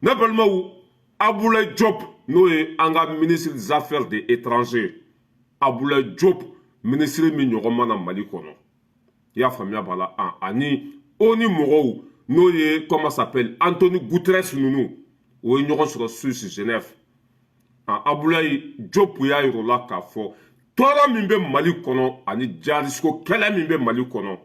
N'importe où, Aboulaye Diop, nous sommes ministre des Affaires étrangères. Aboulaye Diop, ministre de l'Union Mali Kono. Il y a famille bala ani oni moro nous comment s'appelle Anthony Guterres nous ou union sur Suisse Genève. Aboulaye Diop ya irola ka fo. Tora mimbe Mali Kono ani Jalisco kala mimbe Mali Kono.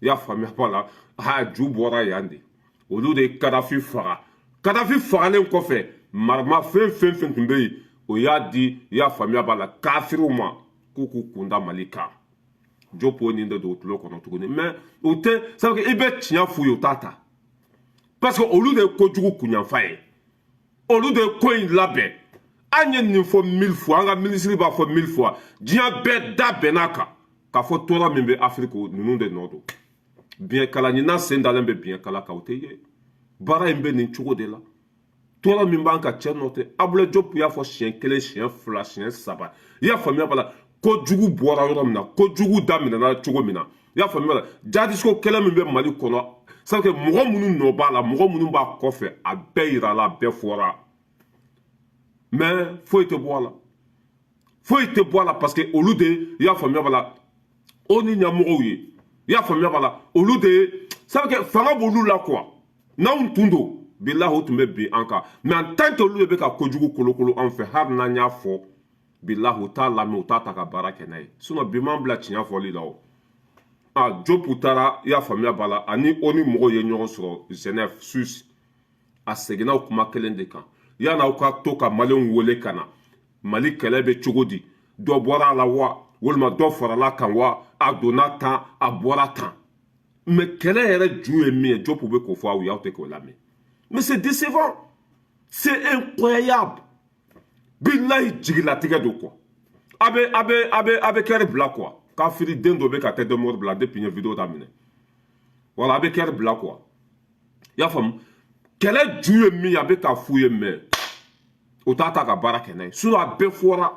Il y a famille bala ha Djoubora yande. Au lieu de Kadhafi Fara. Kadhafi Fara ne ko fait marma fin tumbe o ya di ya famille bala kafiruma kuku kunda Malika. Jopo ni de d'autres lots qu'on a tourné. Mais, ça veut dire qu'il y a un fouille tata. Parce qu'au lieu de Kodjougou Kounyan Faye, au lieu de Koin Labé, Agnen n'y faut 1000 fois, un ministre va faire 1000 fois, Dian Beda Benaka, qu'a fait Tora Mimbe Afrique, nous de Nodo. Bien Kalanina Sendalembe, bien Kalakaote, Bara Mbe Ninchougo de là. Tora Mimba Anka Tchernote, Abule Jopo ya fait chien, quel chien, flash, chien, sabat. Il y a famille par là. Kodjougou boira yoromna, Kodjougou damina na chogomina. Ya famille jadisko kele mbe Mali kono. Ça que mogo munu no ba la, mogo munu ba kofe a beira la befora. Mais faut te boire là. Faut te boire là parce que au lieu de ya famille bala oni nyamoro yi. Ya famille bala au lieu de ça que fanga bolu la quoi. Na un tundo billahi tumbe bi anka. Mais en tant que lu be ka Kodjougou kolokolo en fait har na nya fo. Billahu ta lami uta taka barake nae. Sinon biman bla tinya foli lao. Ah, Diop utara ya famia bala ani oni mogo ye nyon sur Genève Suisse. A segina ou kuma kelen de kan. Ya na uka toka malion wole kana. Mali kelebe chogodi. Do boira la wa. Wolma do fora la kan wa. A donatan a boiratan. Mais kele ere djoué mi Diop oube kofwa ou ya te ko lami. Mais c'est décevant. C'est incroyable. Billahi jigila tigɛ do quoi abe kɛri bila quoi kafiri den dɔ bɛ ka tête de mort bila depuis une vidéo daminɛ voilà abe kɛri bila quoi y'a faamu kɛlɛ ju ye min ye a bɛ ka f'u ye mais o t'a ta ka baara kɛ n'a ye sinon a bɛɛ fɔra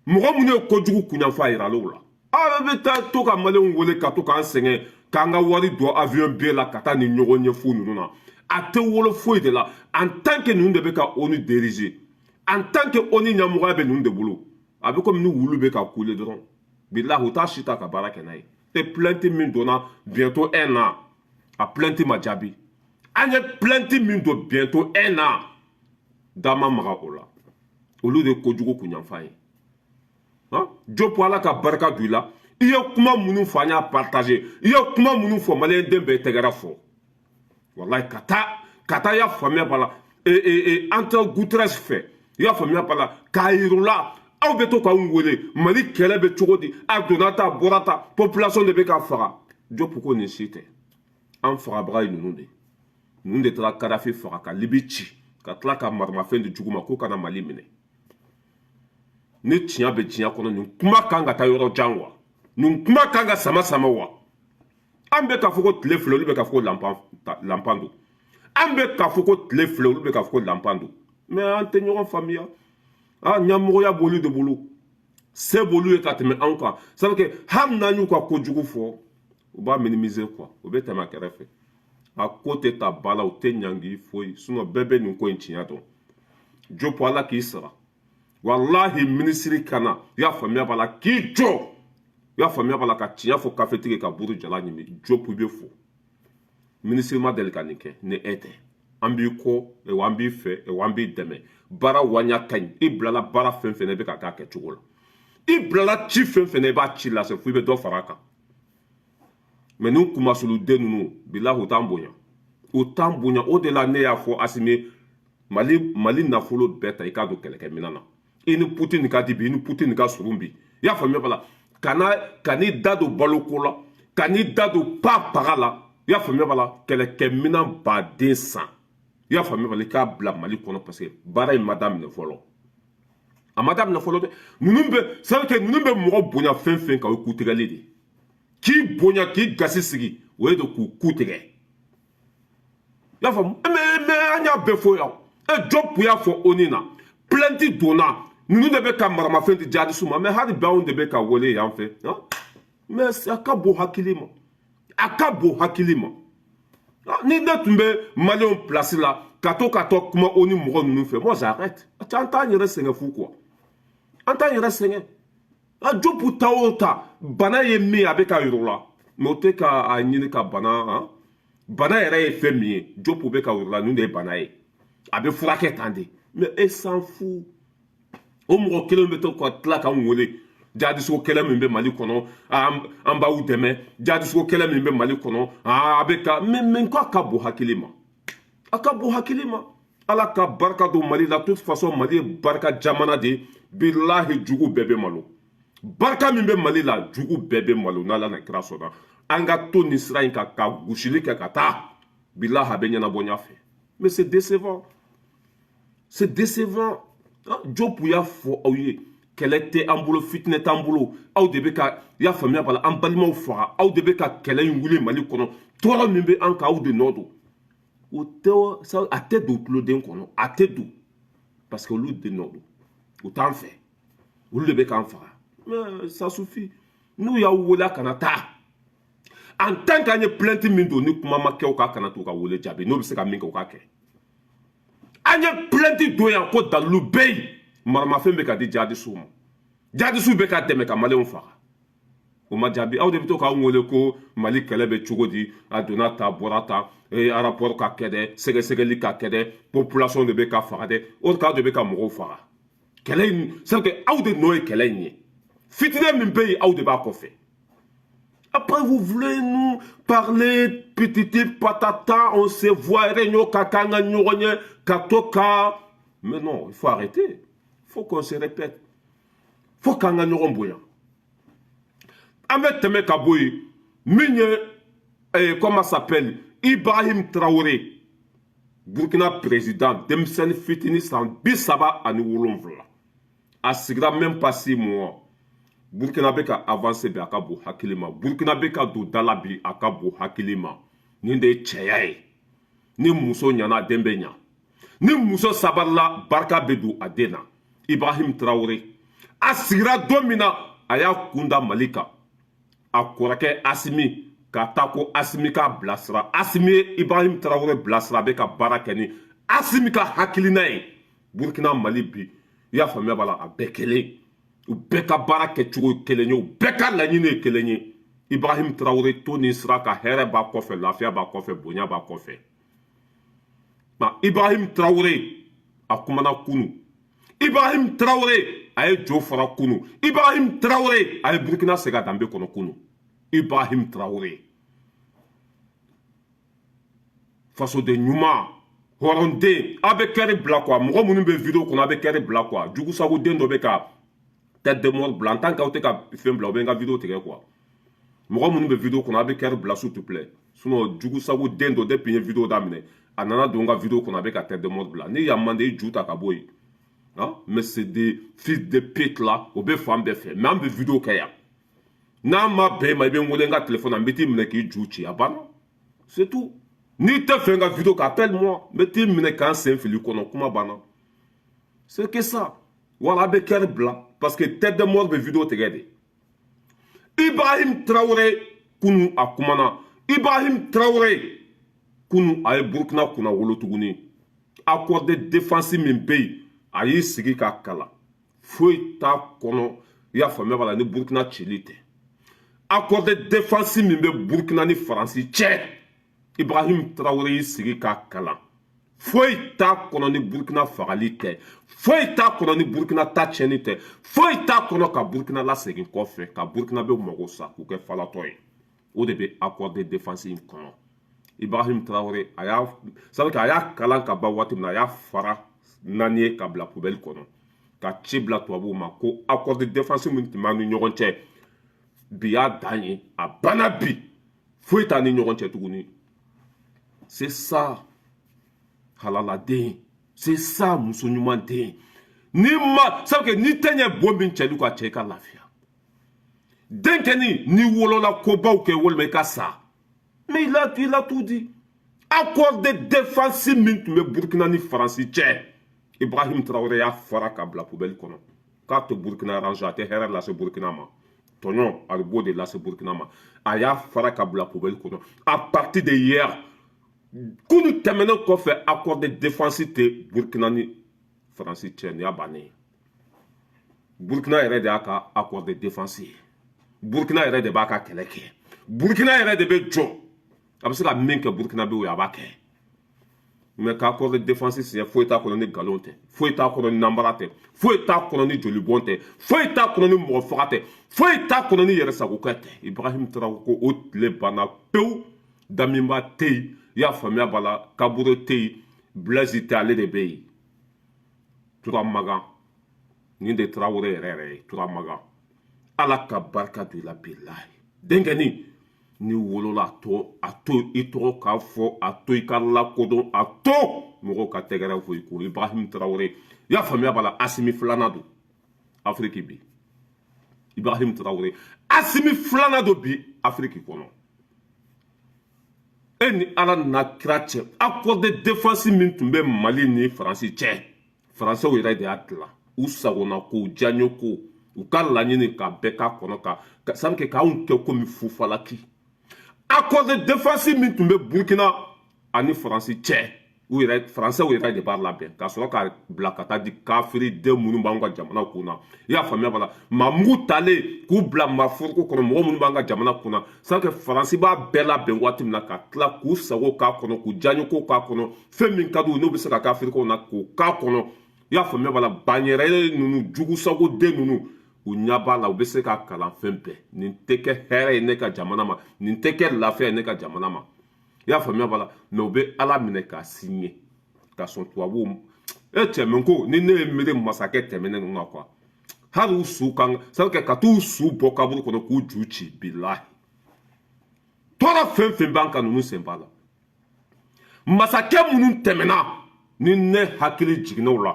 mɔgɔ minnu ye kojugu kunyanfa yira l'o la a bɛ taa to ka maliyɛnw wele ka to k'an sɛgɛn k'an ka wari don avion bɛɛ la ka taa ni ɲɔgɔn ɲɛ fu ninnu na a tɛ wolo foyi de la en tant que ninnu de bɛ ka ONU diriger. En tant que oni nyamuga be nun de boulot, avec comme nous voulons be ka couler dedans. Billah ou ta chita ka baraka naï. Et plainte min donna bientôt 1 an. A plainte ma djabi. Anye plainte min do bientôt 1 an. Dama maga ola. Au lieu de Kodjougou Kounyanfaye. Hein? Diop wala ka baraka douila. Il y a comment mounou fanya partager. Il y a comment mounou fo malien dembe tegara fo. Wallahi kata ya famille bala. Et entre Guterres fait. Il y a famille par là, Kairula, au beto Kaungwele, Mali Kelebe Chogodi, Adonata, Borata, population de Beka Fara. Dieu pourquoi ne cite en fera braille nous de. Nous de la Kadhafi Faraka, Libichi, Katlaka Marma fin de Djouguma Kokana Mali Mene. Ne tient betia kono, nous kumakanga Tayoro Jangwa, nous kumakanga Sama Samawa. Ambe Kafoko le fleur, le Kafoko Lampando. Ambe Kafoko le fleur, le Kafoko Lampando. Mais en tenant en famille, ah, Nyamoya bolu de boulot. C'est bolu et kateme encore. Ça veut dire que Hamna nous quoi Kodjougou fort. On va minimiser quoi. On va te marquer fait. À côté ta bala ou te nyangi foi. Sinon bébé nous quoi inchia donc. Dieu pour Allah qui sera. Wallahi ministre kana. Ya famille bala qui Dieu. Ya famille bala katia faut café tige ka buru jala nyimi. Dieu pour bien fou. Ministre ma delikanike ne était. Ambi ko e wambi fe e wambi deme bara wanya kan iblala bara fenfene be ka ka ke chugola iblala chi fenfene ba chi la se fu be do faraka mais nous kuma sulu de nous bilahu tambonya o de la ne ya fo asime mali na folo beta e ka do keleke minana ini Putin ka dibi ini Putin ka surumbi ya famia bala kani dado balokola kani dado pa parala ya famia bala keleke minan ba densan. Il y a famille qui a bla Mali kono parce que bara madame ne volo. A madame ne volo. Nous savons que nous ne mourons bonya fin ka écouter galidi. Qui bonya qui gasi sigi ou de ku kutere. Ya fam mais anya befo ya. E job pour ya fo onina. Plenty dona. Nous ne devons pas marama fin de jadi suma mais hadi ba on devait ka wole ya en fait. Mais akabo hakilima. Akabo hakilima. Ni ne tun bɛ maliyɛnw place la ka to kuma o ni mɔgɔ ninnu fɛ moi j'arrête an t'an yɛrɛ sɛgɛn fu quoi an t'an yɛrɛ sɛgɛn a Job ta o ta bana ye min a bɛ ka yir'u la mais o tɛ ka a ɲini ka bana bana yɛrɛ ye fɛn min ye Job bɛ ka yir'u la nin de ye bana ye a bɛ furakɛ tan de mais e s'en fout o mɔgɔ kelen bɛ to ka tila k'an wele jadisogo kɛlɛ min bɛ Mali kɔnɔ an b'aw dɛmɛ jadisogo kɛlɛ min bɛ Mali kɔnɔ a bɛ ka mais ko a ka bon hakili ma a ka bon hakili ma Ala ka barika don Mali la de toute façon Mali ye barika jamana de bilahi jugu bɛɛ bɛ malo barika min bɛ Mali la jugu bɛɛ bɛ malo n'Ala na kira sɔnna an ka to nin sira in kan ka gosili kɛ ka taa bilahi a bɛ ɲɛnabɔ ɲɛfɛ mais c'est décevant Job y'a fɔ aw ye kɛlɛ tɛ an bolo fitinɛ t'an bolo aw de bɛ ka y'a faamuya b'a la an balimaw faga aw de bɛ ka kɛlɛ in wuli Mali kɔnɔ tɔɔrɔ min bɛ an kan aw de nɔ don o tɛ a tɛ don tuloden kɔnɔ a tɛ don parce que olu de nɔ don o t'an fɛ olu de bɛ k'an faga mais ça suffit n'u y'aw wele a kana taa en tant qu'an ye plainte min don ni kuma ma kɛ o k'a kana to ka wele jaabi n'o bɛ se ka min kɛ o k'a kɛ an ye plainte don yan ko dalilu bɛ yen maramafɛn bɛ ka di jihadisiw ma jihadisiw bɛ ka dɛmɛ ka maliyɛnw faga o ma jaabi aw de bɛ to k'anw wele ko Mali kɛlɛ bɛ cogo di a donna ta a bɔra ta rapport ka kɛ dɛ sɛgɛsɛgɛli ka kɛ dɛ population de bɛ ka faga dɛ o de de bɛ ka mɔgɔw faga kɛlɛ in c'est que aw de nɔ ye kɛlɛ in ye fitinɛ min bɛ yen aw de b'a kɔfɛ. Après, vous voulez nous parler petite patata, on se voit, mais non, il faut arrêter. Il faut qu'on se répète. Il faut qu'on gagne un bouillon. Ahmed Teme Kaboui, comment s'appelle Ibrahim Traoré, Burkina président, Demsen Fitini San Bissaba à Noulouvla. A sigra même pas 6 mois. Burkina bɛ ka avancé bi a ka bon hakili ma Burkina bɛ ka don da la bi a ka bon hakili ma nin de ye cɛya ye ni muso ɲana den bɛ ɲa ni muso sabarila barika bɛ don a den na Ibrahim Traoré a sigira don min na a y'a kunda Mali kan a kɔrɔkɛ Asimi ka taa ko Asimi k'a bilasira Asimi ye Ibrahim Traoré bilasira a bɛ ka baara kɛ ni Asimi ka hakilina ye Burkina Mali bi i y'a faamuya b'a la a bɛɛ kelen u bɛɛ ka baara kɛ cogo kelen ye u bɛɛ ka laɲini ye kelen ye Ibrahim Traoré to nin sira ka hɛrɛ b'a kɔfɛ lafiya b'a kɔfɛ bonya b'a kɔfɛ Ibrahim Traoré a kumana kunu Ibrahim Traoré a ye jo fara kunu Ibrahim Traoré a ye Burkina segin a danbe kɔnɔ kunu Ibrahim Traoré fasoden ɲuman hɔrɔnden a bɛ kɛri bila quoi mɔgɔ minnu bɛ vidéo kɔnɔ a bɛ kɛri bila quoi jugusagoden dɔ bɛ ka tête de mort blanc tant qu'aw tɛ ka fɛn bila u bɛ n ka vidéo tigɛ quoi mɔgɔ minnu bɛ vidéo kɔnɔ a bɛ kɛri bila s'il te plaît sinon jugusagoden dɔ depuis n ye vidéo daminɛ a nana don n ka vidéo kɔnɔ a bɛ ka tête de mort bila ni y'a man di i ju ta ka bɔ yen mais c'est des fils de pute là o bɛ fan bɛɛ fɛ mais an bɛ vidéo kɛ yan n'a ma bɛn ma i bɛ n wele n ka téléphone na n bɛ t'i minɛ k'i ju ci a banna c'est tout n'i tɛ fɛ n ka vidéo kɛ appelle moi n bɛ t'i minɛ k'an sen fili kɔnɔ kuma banna c'est que ça wala a bɛ kɛri bila parce que tête de mort bɛ vidéo tigɛ de Ibrahim Traoré kunu a kumana Ibrahim Traoré kunu a ye Burkina kunna wolo tuguni accord de défense min bɛ yen a y'i sigi k'a kala foyi t'a kɔnɔ i y'a faamuya b'a la ni Burkina cili tɛ accord de défense min bɛ Burkina ni Faransi cɛ Ibrahim Traoré y'i sigi k'a kalan foyi t'a kɔnɔ ni Burkina fagali tɛ foyi t'a kɔnɔ ni Burkina ta tiɲɛni tɛ foyi t'a kɔnɔ ka Burkina lasegin kɔfɛ ka Burkina bɛ mago sa k'u kɛ falatɔ ye o de bɛ accord de défense in kɔnɔ Ibrahim Traoré a y'a kalan ka ban waati min na a y'a fara 4 ye ka bila poubelle kɔnɔ ka ci bila tubabuw ma ko accord de défense min tun b'an ni ɲɔgɔn cɛ bi y'a dan ye a banna bi foyi t'a ni ɲɔgɔn cɛ tuguni c'est ça halaladen c'est ça muso ɲuman den ni ma sabu ni tɛ ɲɛ bon min cɛlu ka cɛ i ka lafiya denkɛni ni wolola kobaw kɛ walima i ka sa mais il a tout dit accord de défense min tun bɛ Burkina ni Faransi cɛ Ibrahim Traoré y'a fara ka bila poubelle kɔnɔ k'a tɛ Burkina arrange a tɛ hɛrɛ lase Burkina ma tɔɲɔ a bɛ b'o de lase Burkina ma a y'a fara ka bila poubelle kɔnɔ à partir de hier kunu tɛmɛnen kɔfɛ accord de défense tɛ Burkina ni Faransi cɛ nin y'a bannen ye. Burkina yɛrɛ de y'a ka accord de défense ye. Burkina yɛrɛ de b'a ka kɛlɛ kɛ. Burkina yɛrɛ de bɛ jɔ a bɛ se ka min kɛ Burkina bɛ o ye a b'a kɛ. Mais k'accord de défense signé foyi t'a kɔnɔ ni nkalon tɛ, foyi t'a kɔnɔ ni nanbara tɛ, foyi t'a kɔnɔ ni jolibɔn tɛ, foyi t'a kɔnɔ ni mɔgɔ faga tɛ, foyi t'a kɔnɔ ni yɛrɛsagokɛ tɛ. Ibrahim Traoré ko o tile banna pewu, Damiba tɛ yen, i y'a faamuya b'a la, Kabore tɛ yen, Blaise tɛ ale de bɛ yen. Turamagan nin de Traoré yɛrɛ yɛrɛ ye, Turamagan. Ala ka barika don i la bilahi. Denkɛnin ni wolola a to i tɔgɔ k'a fɔ, a to i ka lakodɔn, a to mɔgɔw ka tɛgɛrɛ fɔ i ko. Ibrahim Traoré i y'a faamuya b'a la, Asimi filanan don Afiriki bi. Ibrahim Traoré Asimi filanan don bi Afiriki kɔnɔ. E ni Ala n'a kira cɛ accord de défense min tun bɛ Mali ni Faransi cɛ, Faransɛw yɛrɛ de y'a dilan. U sagona ko, u diyaɲe ko, u ka laɲini ka bɛɛ k'a kɔnɔ ka ça veut dire k'anw kɛ komi fufalaki. Accord de défense min tun bɛ Burkina ani Faransi cɛ, u yɛrɛ Faransɛw yɛrɛ de b'a labɛn ka sɔrɔ ka bila ka taa di kafiriden minnu b'an ka jamana kunna. I y'a faamuya b'a la, maamugu talen k'u bila maaforoko kɔnɔ mɔgɔ minnu b'an ka jamana kunna, c'est que Faransi b'a bɛɛ labɛn waati min na ka tila k'u sago k'a kɔnɔ, k'u diyaɲe ko k'a kɔnɔ, fɛn min ka d'u ye n'u bɛ se ka kɛ Afiriki na k'o k'a kɔnɔ. I y'a faamuya b'a la, banyɛrɛ ninnu jugusagoden ninnu u ɲɛ b'a la u bɛ se ka kalan fɛn bɛɛ. Nin tɛ kɛ hɛrɛ ye ne ka jamana ma, nin tɛ kɛ lafiya ye ne ka jamana ma. I y'a faamuya b'a la, mais u bɛ Ala minɛ k'a signé ka sɔn tubabuw e cɛ min ko ni ne ye miiri masakɛ tɛmɛnen ninnu kan quoi, hali u su kan ça veut dire ka t'u su bɔ kaburu kɔnɔ k'u ju ci bilahi. Tɔɔrɔ fɛn fɛn b'an kan ninnu sen b'a la. Masakɛ minnu tɛmɛna ni ne hakili jiginna o la,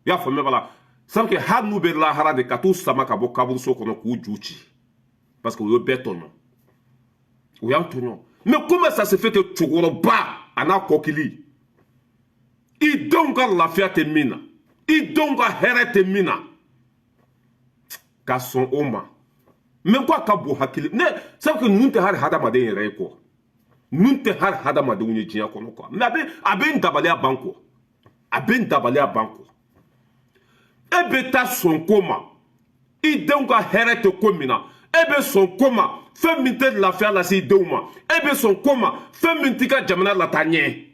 i y'a faamuya b'a la, ça veut dire hali n'u bɛ lahara de ka t'u sama ka bɔ kaburuso kɔnɔ k'u ju ci parce que u ye bɛɛ tɔɲɔ, u y'an tɔɲɔ. Mais comment ça se fait que cɛkɔrɔba a n'a kɔkili i denw ka lafiya tɛ min na, i denw ka hɛrɛ tɛ min na, ka sɔn o ma. Mais ko a ka bon hakili ne ça veut dire ninnu tɛ hali hadamaden yɛrɛ ye quoi, ninnu tɛ hali hadamadenw ye diɲɛ kɔnɔ quoi. Mais a bɛ n dabaliya ban quoi, a bɛ n dabaliya ban quoi. E bɛ taa sɔn ko ma i denw ka hɛrɛ tɛ ko min na, e bɛ sɔn ko ma fɛn min tɛ lafiya lase i denw ma, e bɛ sɔn ko ma fɛn min t'i ka jamana lataa ɲɛ.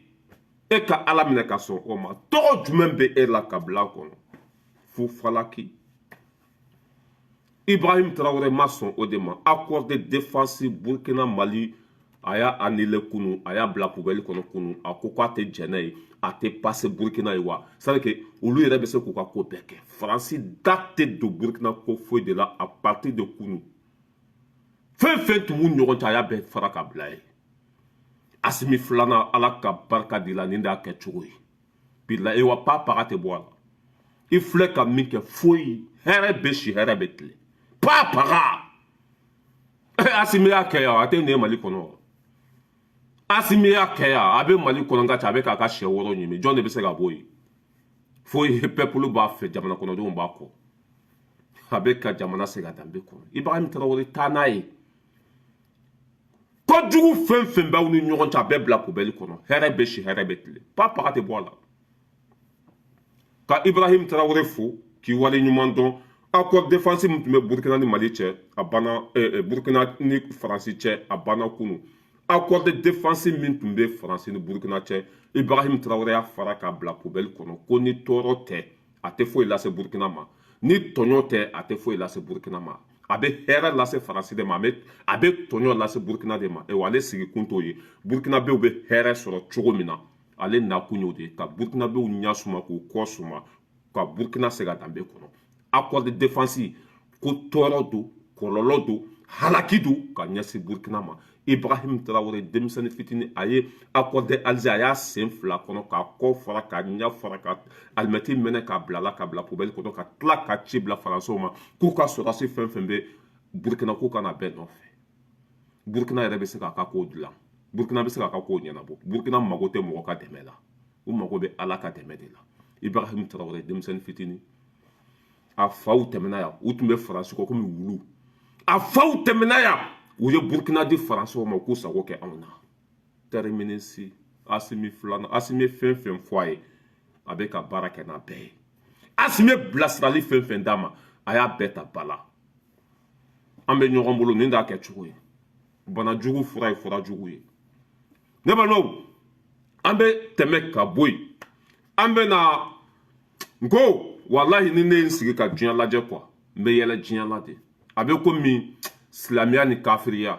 E ka Ala minɛ ka sɔn o ma, tɔgɔ jumɛn bɛ e la ka bila kɔnɔ? Fufalaki. Ibrahim Traoré ma sɔn o de ma. Accord de défense Burkina Mali a y'a annulé kunu, a y'a bila poubelle kɔnɔ kunu, a ko k'a tɛ jɛnɛ ye, a tɛ passe Burkina ye wa. C'est à dire que olu yɛrɛ bɛ se k'u ka ko bɛɛ kɛ. Faransi da tɛ don Burkina ko foyi de la à partir de kunu. Fɛn fɛn tun b'u ɲɔgɔn cɛ a y'a bɛɛ fara ka bila ye. Asimi filanan Ala ka barika de la nin de y'a kɛ cogo ye. Bilahi e wa paga tɛ bɔ a la. I filɛ ka min kɛ foyi hɛrɛ bɛ si hɛrɛ bɛ tile. Paga. Asimi y'a kɛ yan a tɛ nin ye Mali kɔnɔ. Asimi y'a kɛ yan a bɛ Mali kɔnɔ nka cɛ a bɛ k'a ka sɛ wɔɔrɔ ɲimi jɔn de bɛ se ka bɔ yen. Foyi peuple b'a fɛ jamana kɔnɔdenw b'a kɔ. A bɛ ka jamana segin a danbe kɔnɔ. Ibrahim Traoré taa n'a ye. Kojugu fɛn fɛn b'aw ni ɲɔgɔn cɛ a bɛɛ bila poubelle kɔnɔ hɛrɛ bɛ si hɛrɛ bɛ tile paga tɛ bɔ a la. Ka Ibrahim Traoré fo k'i wale ɲuman dɔn accord défense min tun bɛ Burkina ni Mali cɛ a banna Burkina ni Faransi cɛ a banna kunu. Accord de défense min tun bɛ Faransi ni Burkina cɛ Ibrahim Traoré y'a fara k'a bila poubelle kɔnɔ ko ni tɔɔrɔ tɛ a tɛ foyi lase Burkina ma, ni tɔɲɔ tɛ a tɛ foyi lase Burkina ma. A bɛ hɛrɛ lase Faransi de ma, a bɛ tɔɲɔ lase Burkina de ma. Ale sigi kun t'o ye. Burkinabew bɛ hɛrɛ sɔrɔ cogo min na, ale nakun y'o de ye ka Burkinabew ɲɛ suma k'u kɔ suma ka Burkina segin a danbe kɔnɔ. Accord de défense ko tɔɔrɔ don, kɔlɔlɔ don, halaki don ka ɲɛsin Burkina ma. Ibrahim Traoré denmisɛnnin fitinin a ye accord de Alger a y'a sen fila kɔnɔ k'a kɔ fara k'a ɲɛ fara ka alimɛti minɛ k'a bila la ka bila poubelle kɔnɔ ka tila ka ci bila Faransɛw ma k'u ka sɔrɔdasi fɛn fɛn bɛ Burkina k'u kana bɛɛ nɔfɛ. Burkina yɛrɛ bɛ se k'a ka kow dilan, Burkina bɛ se k'a ka kow ɲɛnabɔ, Burkina mago tɛ mɔgɔ ka dɛmɛ la, u mago bɛ Ala ka dɛmɛ de la. Ibrahim Traoré denmisɛnnin fitinin a faw tɛmɛna yan u tun bɛ Faransi kɔ komi wulu, a faw tɛmɛna yan u ye Burkina di Faransɛw ma k'u sago kɛ anw na. Terminé ici. Asimi Fulana, Asimi Fenfen Foye, avec un barakena bay. Asimi Blastrali Fenfen Dama, Aya Beta Bala. Ambe Nyorambolo, Ninda Ketchouye. Bana Djougou Fura Fura Djougouye. Never know. Ambe Temek Kaboui. Ambe na. Go! Wallahi ni ne nsigi ka diɲɛ lajɛ quoi n bɛ yɛlɛ diɲɛ la de a bɛ komi silamɛya ni kafiriya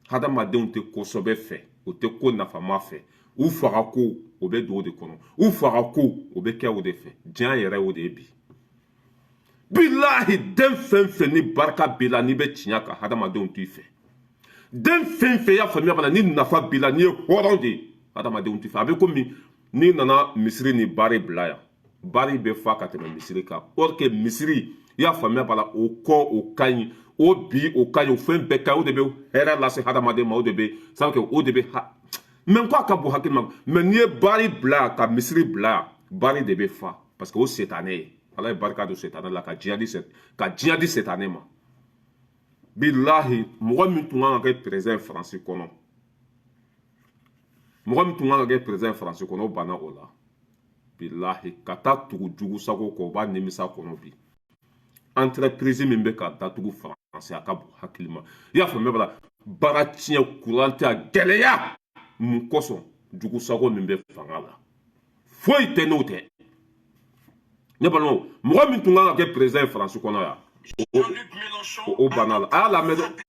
hadamadenw tɛ kosɛbɛ fɛ o tɛ ko nafama fɛ u faga ko o bɛ don o de kɔnɔ u faga ko o bɛ kɛ o de fɛ diɲɛ yɛrɛ o de ye bi bilahi den fɛn fɛn ni barika b'i la n'i bɛ tiɲɛ kan hadamadenw t'i fɛ den fɛn fɛn y'a faamuya bana ni nafa b'i la n'i ye hɔrɔn de ye hadamadenw t'i fɛ a bɛ komi n'i nana misiri ni bari bila yan bari bɛ fa ka tɛmɛ misiri kan or que misiri i y'a faamuya b'a la o kɔ o ka ɲi o bi o ka ɲi o fɛn bɛɛ ka ɲi o de bɛ hɛrɛ lase hadamaden ma o de bɛ sabu kɛ o de bɛ mɛ n ko a ka bon hakili ma mɛ n'i ye bari bila yan ka misiri bila yan bari de bɛ fa parce que o setanɛ ye ala ye barika don setanɛ la ka diɲɛ di setanɛ ma bilahi mɔgɔ min tun kan ka kɛ président faransi kɔnɔ mɔgɔ min tun kan ka kɛ président faransi kɔnɔ o banna o la bilahi ka taa tugu jugu sago kɔ o b'a nimisa kɔnɔ bi entreprise min bɛ ka datugu faransi a ka bon hakili ma i y'a faamuya bala baara tiɲɛ kuran tɛ a gɛlɛya mun kosɔn jugu sago min bɛ fanga la foyi tɛ n'o tɛ ne balimaw mɔgɔ min tun kan ka kɛ président faransi kɔnɔ yan o banna la a y'a lamɛn dɛ.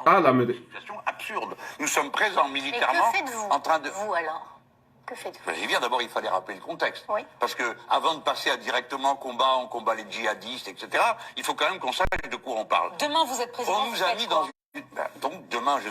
Ah, la situation absurde. Nous sommes présents militairement en train de... Vous alors que faites-vous? Eh bien, d'abord, il fallait rappeler le contexte. Oui. Parce que avant de passer à directement combat, on combat les djihadistes, etc., il faut quand même qu'on sache de quoi on parle. Demain, vous êtes président. On nous a mis dans une... donc, demain, je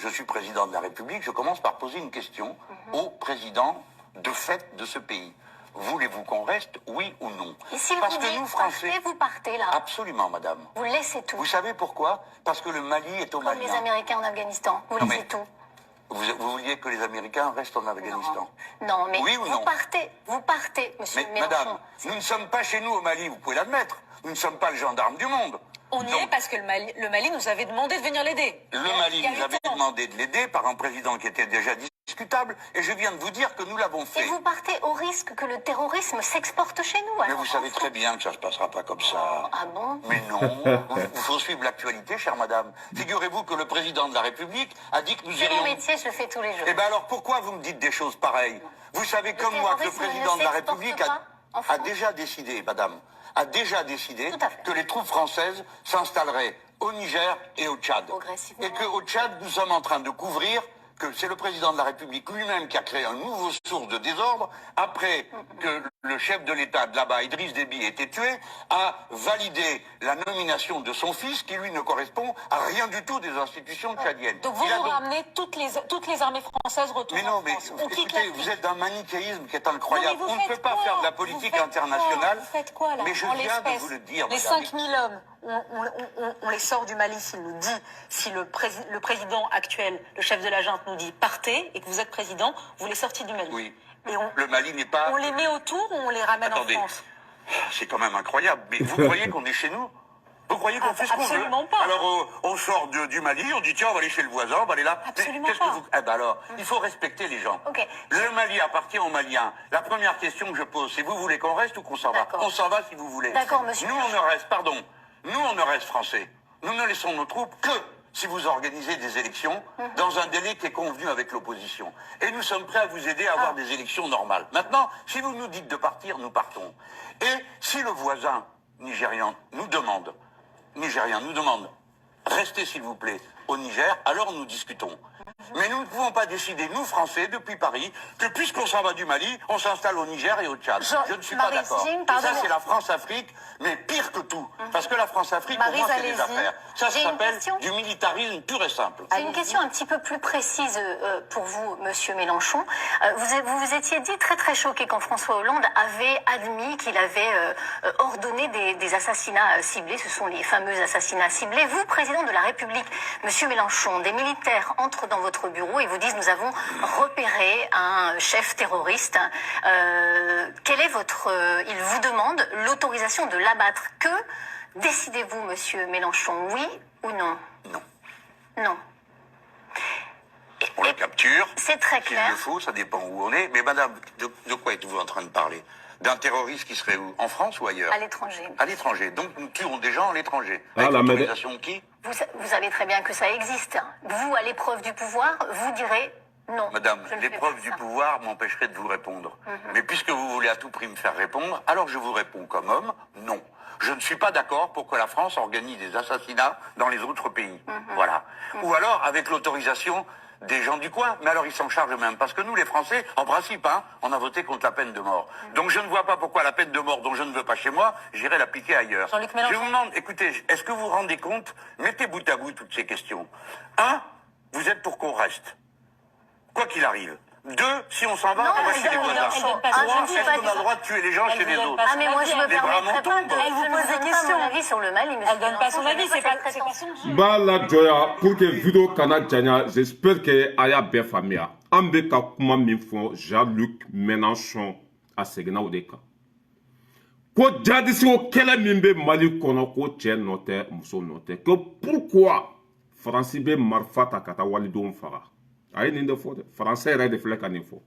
suis président de la République. Je commence par poser une question au président de fait de ce pays. Voulez-vous qu'on reste, oui ou non? Et si parce vous que dites nous, Français... partez, vous partez là. Absolument, madame. Vous laissez tout. Vous savez pourquoi? Parce que le Mali est au Mali. Comme les Américains en Afghanistan. Vous laissez tout. Vous vouliez que les Américains restent en Afghanistan? Non, mais oui ou non? Vous partez, monsieur mais Mélenchon. madame, nous ne sommes pas chez nous au Mali, vous pouvez l'admettre. Nous ne sommes pas le gendarme du monde. On y est parce que le Mali nous avait demandé de venir l'aider. Le Mali nous avait demandé de l'aider par un président qui était déjà discutable, et je viens de vous dire que nous l'avons fait. Et vous partez au risque que le terrorisme s'exporte chez nous. Mais vous savez très bien que ça ne se passera pas comme ça. Ah bon? Mais non, il faut suivre l'actualité, chère madame. Figurez-vous que le président de la République a dit que nous irions... C'est mon métier, je le fais tous les jours. Eh bien alors pourquoi vous me dites des choses pareilles? Vous savez comme moi que le président de la République a déjà décidé, madame, a déjà décidé que les troupes françaises s'installeraient au Niger et au Tchad. Et qu'au Tchad, nous sommes en train de couvrir que c'est le président de la République lui-même qui a créé un nouveau source de désordre après que le chef de l'État de là-bas, Idriss Déby, ait été tué, a validé la nomination de son fils qui, lui, ne correspond à rien du tout des institutions tchadiennes. Donc vous ramenez toutes les armées françaises retournées en France. Mais non, mais écoutez, vous êtes d'un manichéisme qui est incroyable. On ne peut pas faire de la politique internationale. Vous faites quoi, là? Mais je viens de vous le dire, les madame. 5000 hommes, on les sort du Mali s'il nous dit, si le président actuel, le chef de la junte nous dit partez et que vous êtes président, vous les sortez du Mali. Oui. Et le Mali n'est pas... On les met autour ou on les ramène en France? C'est quand même incroyable. Mais vous croyez qu'on est chez nous? Vous croyez qu'on fait ce qu'on veut? Absolument pas. Alors on sort du Mali, on dit tiens on va aller chez le voisin, on va aller là. Absolument Qu'est-ce pas. que vous... Eh ben alors, il faut respecter les gens. Okay. Le Mali appartient aux Maliens. La première question que je pose, c'est vous voulez qu'on reste ou qu'on s'en va? On s'en va si vous voulez. D'accord, monsieur. Nous on ne reste, pardon, nous on ne reste français. Nous ne laissons nos troupes que si vous organisez des élections dans un délai qui est convenu avec l'opposition. Et nous sommes prêts à vous aider à avoir des élections normales. Maintenant, si vous nous dites de partir, nous partons. Et si le voisin nigérian nous demande, restez s'il vous plaît au Niger, alors nous discutons. Mais nous ne pouvons pas décider, nous Français, depuis Paris, que puisqu'on s'en va du Mali, on s'installe au Niger et au Tchad. Je ne suis pas d'accord. Ça c'est la France-Afrique, mais pire que tout. Parce que la France-Afrique, pour moi, c'est des affaires. Ça s'appelle du militarisme pur et simple. J'ai une question un petit peu plus précise pour vous, monsieur Mélenchon. Vous vous étiez dit très très choqué quand François Hollande avait admis qu'il avait ordonné des assassinats ciblés. Ce sont les fameux assassinats ciblés. Vous, président de la République, monsieur Mélenchon, des militaires entrent dans votre bureau et vous disent nous avons repéré un chef terroriste. Quel est il vous demande l'autorisation de l'abattre. Que décidez-vous, monsieur Mélenchon, oui ou non? Non. Non. on le capture. C'est très S'il clair. le faut, ça dépend où on est. Mais madame, de quoi êtes-vous en train de parler? D'un terroriste qui serait où? En France ou ailleurs? À l'étranger. À l'étranger. Donc nous tuons des gens à l'étranger. Ah, Avec la l'autorisation de qui? Vous savez très bien que ça existe. Vous, à l'épreuve du pouvoir, vous direz non. Madame, je ne fais l'épreuve pas du ça. pouvoir m'empêcherait de vous répondre. Mais puisque vous voulez à tout prix me faire répondre, alors je vous réponds comme homme, non. Je ne suis pas d'accord pour que la France organise des assassinats dans les autres pays. Voilà. Ou alors avec l'autorisation des gens du coin. Mais alors ils s'en chargent même. Parce que nous, les Français, en principe, hein, on a voté contre la peine de mort. Donc je ne vois pas pourquoi la peine de mort dont je ne veux pas chez moi, j'irai l'appliquer ailleurs. Jean-Luc Mélenchon. Je vous demande, écoutez, est-ce que vous vous rendez compte? Mettez bout à bout toutes ces questions. Un, vous êtes pour qu'on reste. Quoi qu'il arrive. Deux, si on s'en va, Non, on va mais chez les non, voisins. elle donne pas Trois, son avis. est-ce qu'on a le droit de tuer les gens chez les autres? Ah mais moi je me Les bras permettrai m'en pas de... tombent. Elle vous pose des questions. Mon avis sur le Mali, mais Elle donne pas son avis, c'est pas son jeu. Bala Joya, pour que vidéo kana janya, j'espère que aya be famia. Ambe ka kuma min fɔ Jean-Luc Mélenchon a seginna o de kan. Ko jadisi o kɛlɛ min bɛ Mali kɔnɔ ko cɛ nɔ tɛ muso nɔ tɛ. Que pourquoi Faransi bɛ marifa ta ka taa walidenw faga? A ye nin de fɔ dɛ. Faransɛ yɛrɛ de filɛ ka nin fɔ.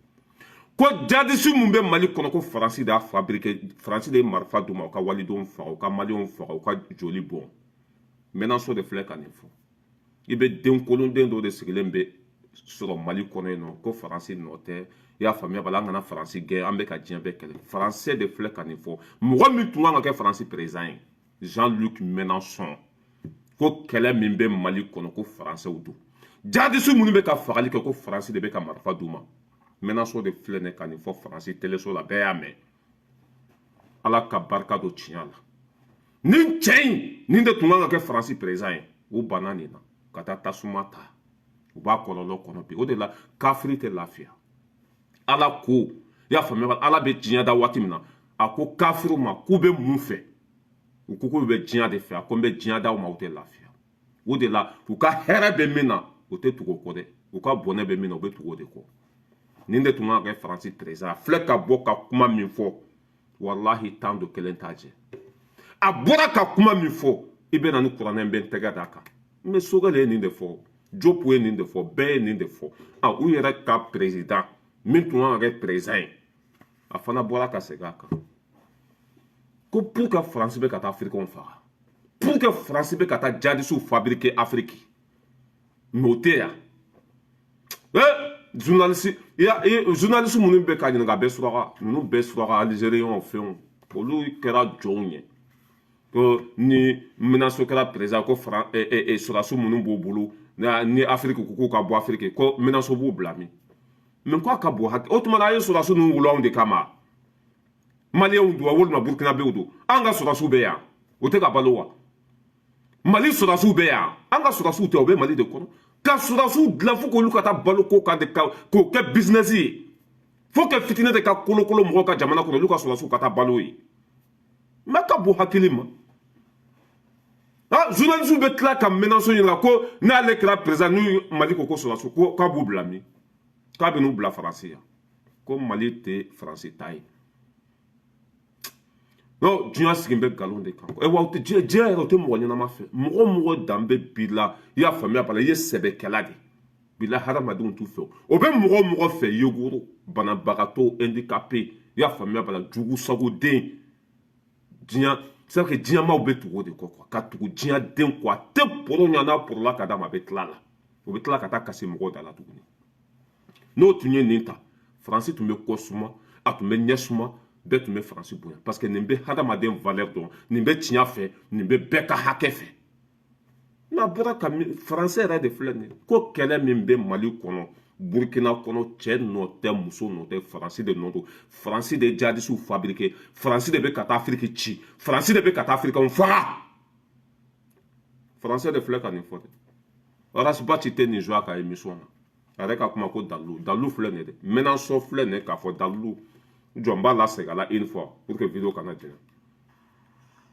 Ko jadisi mun bɛ Mali kɔnɔ ko Faransi de y'a fabriqué, Faransi de ye marifa d'u ma u ka walidenw faga, u ka maliyɛnw faga, u ka joli bɔn. Mélenchon de filɛ ka nin fɔ. I bɛ den kolonden dɔ de sigilen bɛ sɔrɔ Mali kɔnɔ yen nɔ ko Faransi nɔ tɛ. I y'a faamuya bala an kana Faransi gɛn an bɛ ka diɲɛ bɛɛ kɛlɛ. Faransɛ de filɛ ka nin fɔ. Mɔgɔ min tun kan ka kɛ Faransi président ye, Jean-Luc Mélenchon, ko kɛlɛ min bɛ Mali kɔnɔ ko Faransɛw don. Jadisi minnu bɛ ka fagali kɛ ko Faransi de bɛ ka marifa d'u ma. Mélenchon de filɛ nin ka nin fɔ Faransi téléso la bɛɛ y'a mɛn. Ala ka barika don tiɲɛ la. Nin cɛ in nin de tun kan ka kɛ Faransi président ye, o banna nin na ka taa tasuma ta. U b'a kɔlɔlɔ kɔnɔ bi. O de la kafiri tɛ lafiya. Ala ko, i y'a faamuya, Ala bɛ diɲɛ da waati min na, a ko kafiriw ma k'u bɛ mun fɛ? U ko k'u bɛ diɲɛ de fɛ, a ko n bɛ diɲɛ d'aw ma, u tɛ lafiya. O de la u ka hɛrɛ bɛ min na, u tɛ tugu o kɔ dɛ. U ka bɔnɛ bɛ min na, u bɛ tugu o de kɔ. Nin de tun kan ka kɛ Faransi président, a filɛ ka bɔ ka kuma min fɔ, walahi tan do kelen t'a jɛ. A bɔra ka kuma min fɔ, i bɛ na ni kuranɛ n bɛ n tɛgɛ d'a kan. Mais Sogɛlɛ ye nin de fɔ, Diop ye nin de fɔ, bɛɛ ye nin de fɔ. U yɛrɛ ka président min tun kan ka kɛ président ye, a fana bɔra ka segin a kan. Ko pour que Faransi bɛ ka taa Africains faga, pour que Faransi bɛ ka taa jadisiw fabriquer Afrique, mais o tɛ yan. Journaliste minnu bɛ ka ɲininka bɛɛ suraka, ninnu bɛɛ suraka Algériens fɛnw, olu kɛra jɔnw ye. Ko ni Mélenchon kɛra président ko sɔrɔdasiw minnu b'o bolo, ni Afrique ko k'u ka bɔ Afrique, ko Mélenchon b'u bila min? Mais ko a ka bɔ hakili, o tuma na a ye sɔrɔdasiw ninnu wolo anw de kama. Maliyɛnw don walima Burkinabéw don, an ka sɔrɔdasiw bɛ yan, o tɛ ka balo wa? Mali sɔrɔdasiw bɛ yan, an ka sɔrɔdasiw tɛ, o bɛ Mali de kɔnɔ. Ka sɔrɔdasiw dilan fo k'olu ka taa balo ko kan de k'o kɛ business ye. Fo que fitinɛ de ka kolokolo mɔgɔw ka jamana kɔnɔ, olu ka sɔrɔdasiw ka taa balo ye. Mais a ka bɔ hakili ma. Journaliste bɛ tila ka Mélenchon ɲininka ko n'ale kɛra président n'u Mali ko ko sɔrɔdasiw ko k'a b'u bila min? K'a bɛ n'u bila Faransi yan. Ko Mali tɛ Faransi ta ye. Non, diɲɛ sigilen bɛ nkalon de kan. Wa diɲɛ yɛrɛ o tɛ mɔgɔ ɲɛnama fɛ. Mɔgɔ o mɔgɔ dan bɛ bi la, i y'a faamuya bala, i ye sɛbɛkɛla de. Bi la hadamadenw t'u fɛ. O bɛ mɔgɔ o mɔgɔ fɛ, yegoro, banabagatɔ, handicapé, i y'a faamuya bala, jugu sagoden. Diɲɛ, c'est vrai que diɲɛmaw bɛ tugu o de kɔ, ka tugu diɲɛden kɔ. A tɛ poro ɲa n'a porola ka d'a ma, a bɛ tila la. O bɛ tila ka taa kasi mɔgɔw da la tuguni. N'o tun ye nin ta, Faransi tun bɛ kɔ suma, a tun bɛ ɲɛ suma, bɛɛ tun bɛ Faransi bonya. Parce que nin bɛ hadamaden valeur dɔn, nin bɛ tiɲɛ fɛ, nin bɛ bɛɛ ka hakɛ fɛ. N'a bɔra ka Faransɛ yɛrɛ de filɛ nin ye, ko kɛlɛ min bɛ Mali kɔnɔ, Burkina kɔnɔ, cɛ nɔ tɛ, muso nɔ tɛ, Faransi de nɔ don. Faransi de ye jadisiw fabriqué, Faransi de bɛ ka taa Afrique ci, Faransi de bɛ ka taa Africains faga. Faransɛ de filɛ ka nin fɔ dɛ. Horace Baci tɛ nin jouer a ka émission na. A yɛrɛ ka kuma ko Dallu, Dallu filɛ nin ye dɛ. Mélenchon filɛ nin ye k'a fɔ Dallu, jɔn b'a lasegin a la une fois pour que vidéo kana jɛn.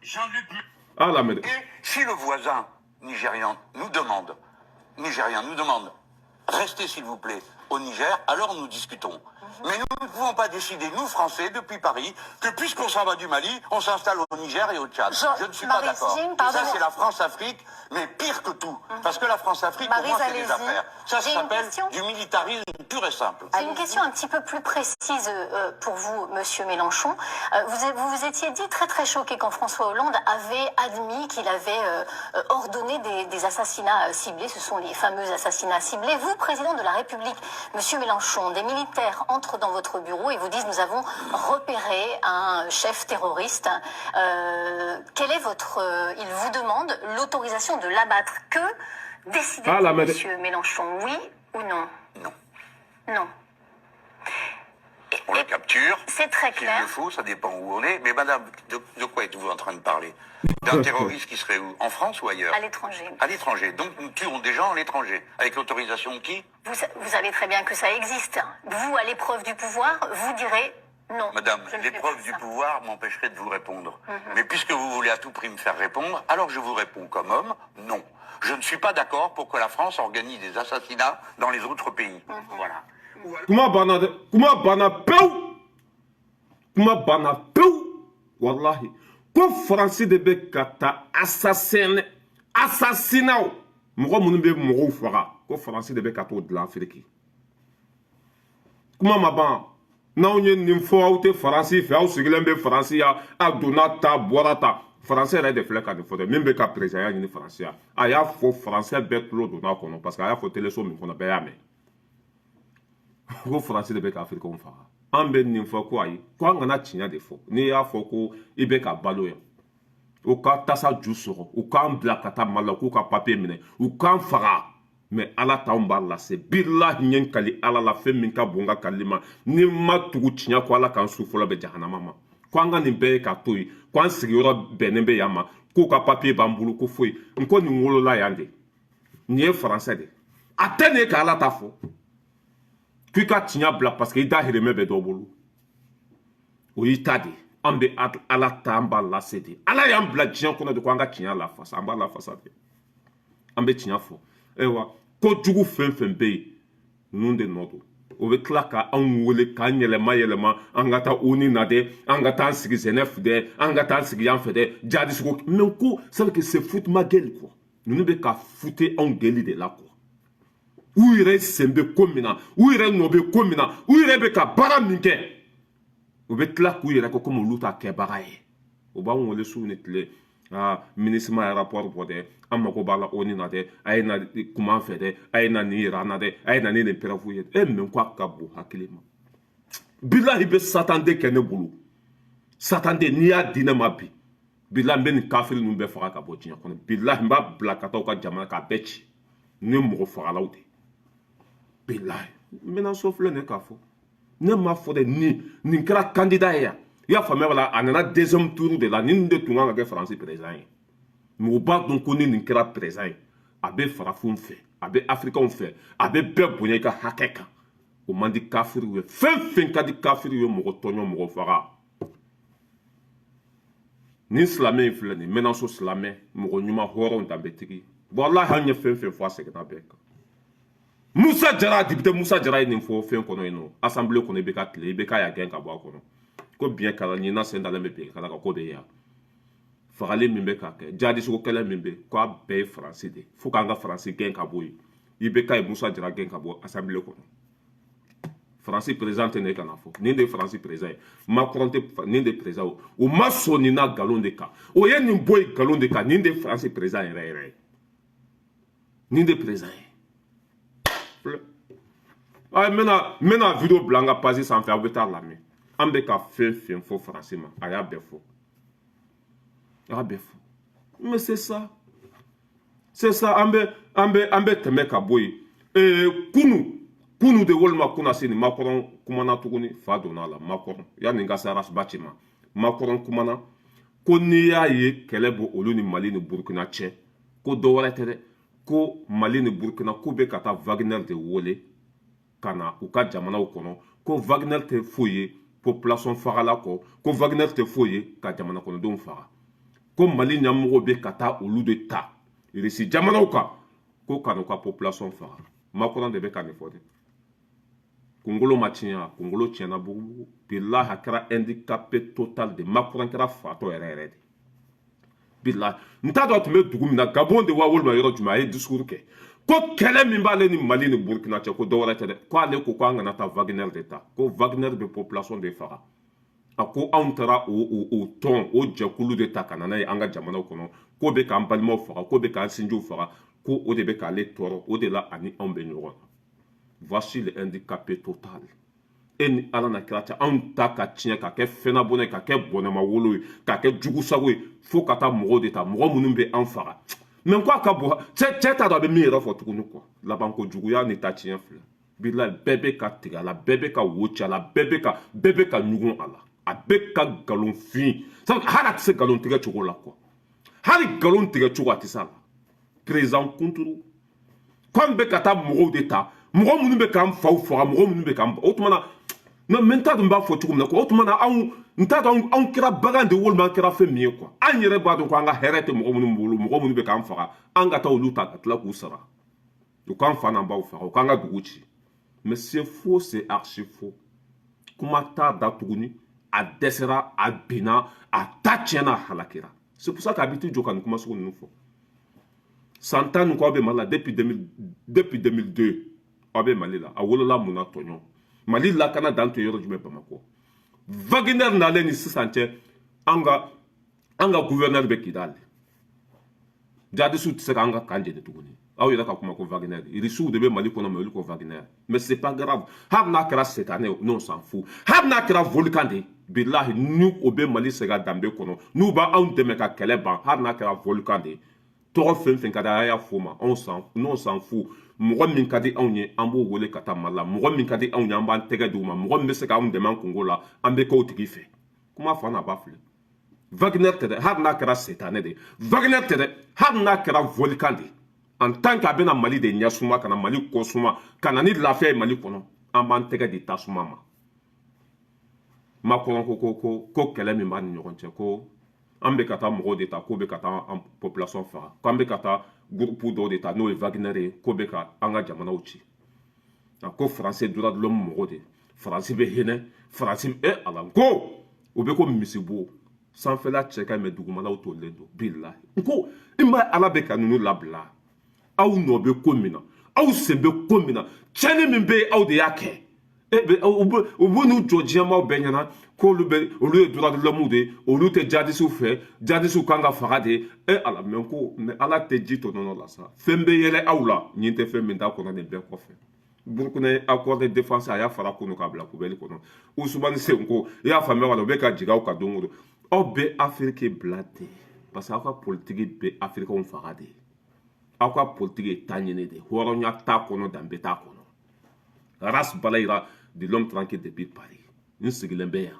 Jean-Luc. Ah la mais. Et si le voisin nigérian nous demande, restez s'il vous plaît au Niger, alors nous discutons. Mais nous ne pouvons pas décider, nous Français, depuis Paris, que puisqu'on s'en va du Mali, on s'installe au Niger et au Tchad. Je ne suis pas d'accord. Ça, c'est la France-Afrique, mais pire que tout. Parce que la France-Afrique, pour moi, c'est des affaires. Ça s'appelle du militarisme pur et simple. J'ai une question un petit peu plus précise pour vous, Monsieur Mélenchon. Vous vous étiez dit très très choqué quand François Hollande avait admis qu'il avait ordonné des assassinats ciblés. Ce sont les fameux assassinats ciblés. Vous, président de la République, Monsieur Mélenchon, des militaires entrent dans votre bureau et vous disent nous avons repéré un chef terroriste. Quel est votre... il vous demande l'autorisation de l'abattre. Que décidez-vous, Monsieur Mélenchon, oui ou non? Non. Non. On le capture. C'est très clair. S'il le faut, ça dépend où on est. Mais madame, de quoi êtes-vous en train de parler? D'un terroriste qui serait où? En France ou ailleurs? À l'étranger. À l'étranger. Donc nous tuons des gens à l'étranger. Avec l'autorisation de qui? Vous savez très bien que ça existe. Vous, à l'épreuve du pouvoir, vous direz non. Madame, l'épreuve du pouvoir m'empêcherait de vous répondre. Mais puisque vous voulez à tout prix me faire répondre, alors je vous réponds comme homme, non. Je ne suis pas d'accord pour que la France organise des assassinats dans les autres pays. Voilà. Kuma bana peu wallahi ko français de be kata assassinat mɔgɔ minnu bɛ mɔgɔw faga ko français de bɛ ka t'o dilan Afiriki kuma ma ban n'aw ye nin fɔ aw tɛ faransi fɛ aw sigilen bɛ faransi ya a donna ta bɔra ta français yɛrɛ de filɛ ka nin fɔ dɛ min bɛ ka président ya ɲini faransi ya a y'a fɔ français bɛɛ tulo donna kɔnɔ parce que a y'a fɔ téléso min kɔnɔ bɛɛ y'a mɛn ko faransi de bɛ ka afirikanw faga an bɛ nin fɔ ko ayi ko an kana tiɲɛ de fɔ n'i y'a fɔ ko i bɛ ka balo yan u ka tasa ju sɔgɔ u k'an bila ka taa mali la k'u ka papiye minɛ u k'an faga mɛ ala t'anw b'a lase bilahi ɲɛ kali ala la fɛn min ka bon ka kali ma ni ma tugu tiɲɛ ko ala k'an su fɔlɔ bɛ jahanama ma ko an ka nin bɛɛ ye ka to yen ko an sigiyɔrɔ bɛnnen bɛ yan ma k'u ka papiye b'an bolo ko foyi n ko nin wolola yan de nin ye faransɛ de a tɛ nin ye ka ala ta fɔ k'i ka tiɲɛ bila parce que i dahirimɛ bɛ dɔ bolo o y'i ta de an bɛ ala ta an b'a lase de ala y'an bila diɲɛ kɔnɔ de ko an ka tiɲɛ lafasa an b'a lafasa de an bɛ tiɲɛ fɔ ayiwa ko jugu fɛn fɛn bɛ yen ninnu de nɔ don o bɛ tila ka anw wele k'an yɛlɛma an ka taa ONU na dɛ an ka taa an sigi Genève dɛ an ka taa an sigi yan fɛ dɛ jadi sogo mais ko c'est que c'est foot ma gueule quoi ninnu bɛ ka fute anw geli de la quoi u yɛrɛ sen bɛ ko min na u yɛrɛ nɔ bɛ ko min na u yɛrɛ bɛ ka baara min kɛ u bɛ tila k'u yɛrɛ kɛ komi olu t'a kɛbaga ye u b'an wele su ni tile ministre ma ye rapport bɔ dɛ an mago b'a la ONU na dɛ a ye na kuma an fɛ dɛ a ye na nin yira an na dɛ a ye na ni nin preuve ye mɛ ko a ka bon hakili ma bilahi bɛ satan de kɛ ne bolo satan de n'i y'a di ne ma bi bilahi n bɛ nin kafiri ninnu bɛɛ faga ka bɔ diɲɛ kɔnɔ bilahi n b'a bila ka taa u ka jamana k'a bɛɛ ci ne mɔgɔ fagalaw de bilahi n bɛna so filɛ nin k'a fɔ ne m'a fɔ dɛ nin kɛra candidat ye yan i y'a faamuya wala a nana deuxième tour de la nin de tun kan ka kɛ faransi président ye mɛ u b'a dɔn ko ni nin kɛra président ye a bɛ farafinw fɛ a bɛ afirikanw fɛ a bɛ bɛɛ bonya i ka hakɛ kan o man di kafiriw ye fɛn fɛn ka di kafiriw ye mɔgɔ tɔɲɔ mɔgɔ faga nin silamɛ in filɛ nin mɛnaso silamɛ mɔgɔ ɲuman hɔrɔnw danbetigi walahi an ye fɛn fɛn fɔ a seginna bɛɛ kan Musa Jara député Musa Jara ye nin fɔ fɛn kɔnɔ yen nɔ assemblée kɔnɔ i bɛ ka tile i bɛ ka y'a gɛn ka bɔ a kɔnɔ ko biɲɛ kala ɲina sen dalen bɛ bin kala kan ko bɛ yan fagali min bɛ ka kɛ jadisogo kɛlɛ min bɛ ko a bɛɛ ye faransi de fo k'an ka faransi gɛn ka bɔ yen i bɛ ka ye Musa Jara gɛn ka bɔ assemblée kɔnɔ faransi président tɛ ne kana fɔ nin de ye faransi président ye Macron tɛ nin de ye président ye o ma sɔn nin na nkalon de kan o ye nin bɔ yen nkalon de kan nin de ye faransi président yɛrɛ yɛrɛ ye nin de ye président ye n bɛna video bila an ka page sanfɛ aw bɛ taa lamɛn an bɛ ka fɛn fɛn fɔ faransi ma a y'a bɛɛ fɔ mais c'est ça an bɛ tɛmɛ ka bɔ yen kunu de walima kunasini Macron kumana tuguni fa donna a la Macron yanni n ka se arasiba ci ma Macron kumana ko n'i y'a ye kɛlɛ bɔ olu ni Mali ni Burkina cɛ ko dɔ wɛrɛ tɛ dɛ ko Mali ni Burkina k'u bɛ ka taa Wagner de wele ka na u ka jamanaw kɔnɔ ko Wagner tɛ foyi ye population fagala kɔ ko Wagner tɛ foyi ye ka jamana kɔnɔdenw faga ko Mali ɲɛmɔgɔw bɛ ka taa olu de ta Irisi jamanaw kan ko ka n'u ka population faga Macron de bɛ ka nin fɔ dɛ Kongolo matinya, Kongolo tiana bugu, billahi akara handicapé total de Macron kara fato erere. Billahi, nta do tume dugu mina Gabon de wa wolma yoro juma e discours ke. Ko kele min bale ni Mali ni Burkina che ko dowra tede. Ko ale ko ngana ta Wagner d'État. Ko Wagner de population de fara. Ako antara o ton o jakulu de takanana e anga jamana kono. Ko be ka ambalimo fara, ko be ka sinjo fara, ko o de be ka le toro, o de la ani ambe nyoro. Voici le handicapé total. En ala na kirata an ta ka tiɲɛ ka kɛ fɛnna bɔnɛ ka kɛ bɔnɛma wolo ye ka kɛ jugusago ye fo ka taa mɔgɔw de ta mɔgɔ minnu bɛ an faga mɛ ko a ka bon cɛ t'a dɔn a bɛ min yɛrɛ fɔ tuguni quoi laban ko juguya ni ta tiɲɛ filɛ bilahi bɛɛ bɛ ka tigɛ a la bɛɛ bɛ ka wo ci a la bɛɛ bɛ ka ɲugun a la a bɛ ka nkalon fin hali a tɛ se nkalon tigɛ cogo la quoi hali nkalon tigɛ cogo a tɛ se a la président kunturu k'an bɛ ka taa mɔgɔw de ta mɔgɔ minnu bɛ k'an faw faga mɔgɔ minnu bɛ k'an o tuma na mɛ n t'a dɔn n b'a fɔ cogo min na quoi o tuma na n t'a dɔn anw kɛra bagan de walima an kɛra fɛn min ye quoi an yɛrɛ b'a dɔn ko an ka hɛrɛ tɛ mɔgɔ minnu bolo mɔgɔ minnu bɛ k'an faga an ka taa olu ta ka tila k'u sara u k'an fa n'an baw faga u k'an ka dugu ci mais c'est faux c'est archi faux kuma t'a da tuguni a dɛsɛra a binna a ta tiɲɛna a halakira c'est pour ça qu'a bɛ t'i jɔ ka nin kuma sugu ninnu fɔ san tan nin ko aw bɛ Mali la depuis 2002 aw bɛ Mali la a wolola mun na tɔɲɔ Mali lakana dan tun yɔrɔ jumɛn Bamako Wagner nalen ni sisan cɛ an ka gouverneur bɛ Kidali jadisiw tɛ se k'an ka kan jeni tuguni aw yɛrɛ ka kuma ko Wagner irisiw de bɛ Mali kɔnɔ mais olu ko Wagner mais c'est pas grave hali n'a kɛra cette année n'o s'en fout hali n'a kɛra volcan de bilahi n'u o bɛ Mali segin danbe kɔnɔ n'u b'anw dɛmɛ ka kɛlɛ ban hali n'a kɛra volcan de tɔgɔ fɛn fɛn ka di a y'a fɔ ma n'o s'en fout mɔgɔ min ka di anw ye an b'o wele ka taa Mali la mɔgɔ min ka di anw ye an b'an tɛgɛ di u ma mɔgɔ min bɛ se k'anw dɛmɛ an kungo la an bɛ kɛ o tigi fɛ kuma fɔ n'a ba filɛ Wagner tɛ dɛ hali n'a kɛra setanɛ de Wagner tɛ dɛ hali n'a kɛra volcan de en tant que a bɛna Mali de ɲɛsuma ka na Mali kɔsuma ka na ni lafiya ye Mali kɔnɔ an b'an tɛgɛ di tasuma ma Macron ko kɛlɛ min b'a ni ɲɔgɔn cɛ ko an bɛ ka taa mɔgɔw de ta k'o bɛ ka taa an population faga k'an bɛ ka taa groupe dɔw de ta n'o ye Wagner ye k'o bɛ ka an ka jamanaw ci a ko français droit de l'homme mɔgɔ de faransi bɛ hinɛ faransi ala ko o bɛ ko misibo sanfɛla cɛ ka ɲi mɛ dugumalaw tolen don bilahi n ko i ma ala bɛ ka ninnu labila aw nɔ bɛ ko min na aw sen bɛ ko min na tiɲɛni min bɛ yen aw de y'a kɛ u b'u n'u jɔ diɲɛmaw bɛɛ ɲɛna k'olu ye droit de l'homme de olu tɛ jadisiw fɛ jadisiw kan ka faga de ala mɛ ala tɛ ji to nɔnɔ la sa fɛn bɛ yɛlɛ aw la nin tɛ fɛn min t'a kɔnɔ nin bɛɛ kɔfɛ Burkina ye accord de défense a y'a fara kunu k'a bila poubelle kɔnɔ Ousmane Sonko i y'a faamuya wala u bɛ ka jigin aw ka don o don aw bɛ Afiriki bila de parce que aw ka politiki bɛ Afirikɛnw faga de aw ka politiki ye taa ɲini de hɔrɔnya t'a kɔnɔ danbe t'a kɔnɔ race balayira de l'homme tranquille depuis Paris n sigilen bɛ yan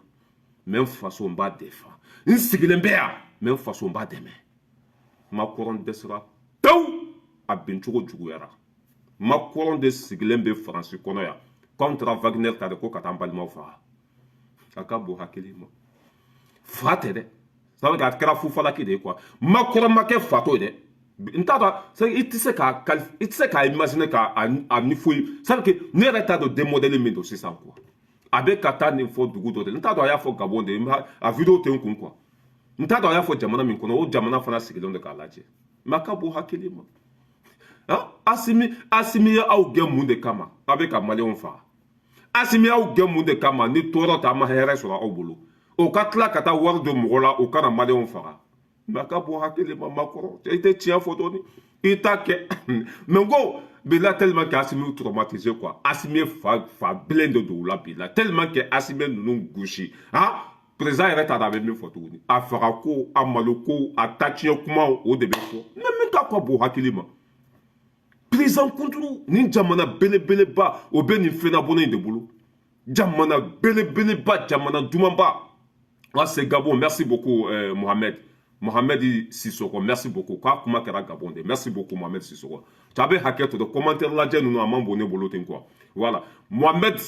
mɛ n faso n b'a défend n sigilen bɛ yan mɛ n faso n b'a dɛmɛ Macron dɛsɛra pewu a bincogo juguyara Macron de sigilen bɛ Faransi kɔnɔ yan k'anw taara Wagner ta de ko ka taa an balimaw faga a ka bon hakili ma fa tɛ dɛ ça veut dire a kɛra fufalaki de ye quoi Macron ma kɛ fato ye dɛ n t'a dɔn i tɛ se k'a imaginer k'a ni foyi ça veut dire que ne yɛrɛ t'a dɔn démodèle min don sisan quoi a bɛ ka taa nin fɔ dugu dɔ de n t'a dɔn a y'a fɔ Gabon de a vidéo tɛ n kun quoi n t'a dɔn a y'a fɔ jamana min kɔnɔ o jamana fana sigilen de k'a lajɛ mais a ka bon hakili ma Asimi ye aw gɛn mun de kama a bɛ ka maliyɛnw faga Asimi y'aw gɛn mun de kama ni tɔɔrɔ ta a ma hɛrɛ sɔrɔ aw bolo o ka tila ka taa wari don mɔgɔ la o kana maliyɛnw faga mais a ka bon hakili ma Macron i tɛ tiɲɛ fɔ dɔɔni i t'a kɛ mais n ko bila tellement que Asimi y'u traumatisé quoi Asimi ye fa bilen de don u la bila tellement que Asimi ninnu gosi président yɛrɛ t'a dɔn a bɛ min fɔ tuguni a faga ko a malo ko a ta tiɲɛ kumaw o de bɛ fɔ mais min t'a ka bon hakili ma président kunturu ni jamana belebeleba o bɛ nin fɛnabɔnɛ in de bolo jamana belebeleba jamana dumanba c'est Gabon merci beaucoup Mohamed Sissoko merci beaucoup k'a kuma kɛra Gabon de merci beaucoup Mohamed Sissoko tu a bɛ hakɛ to de commentaire lajɛ ninnu a man bon ne bolo ten quoi voilà Mohamed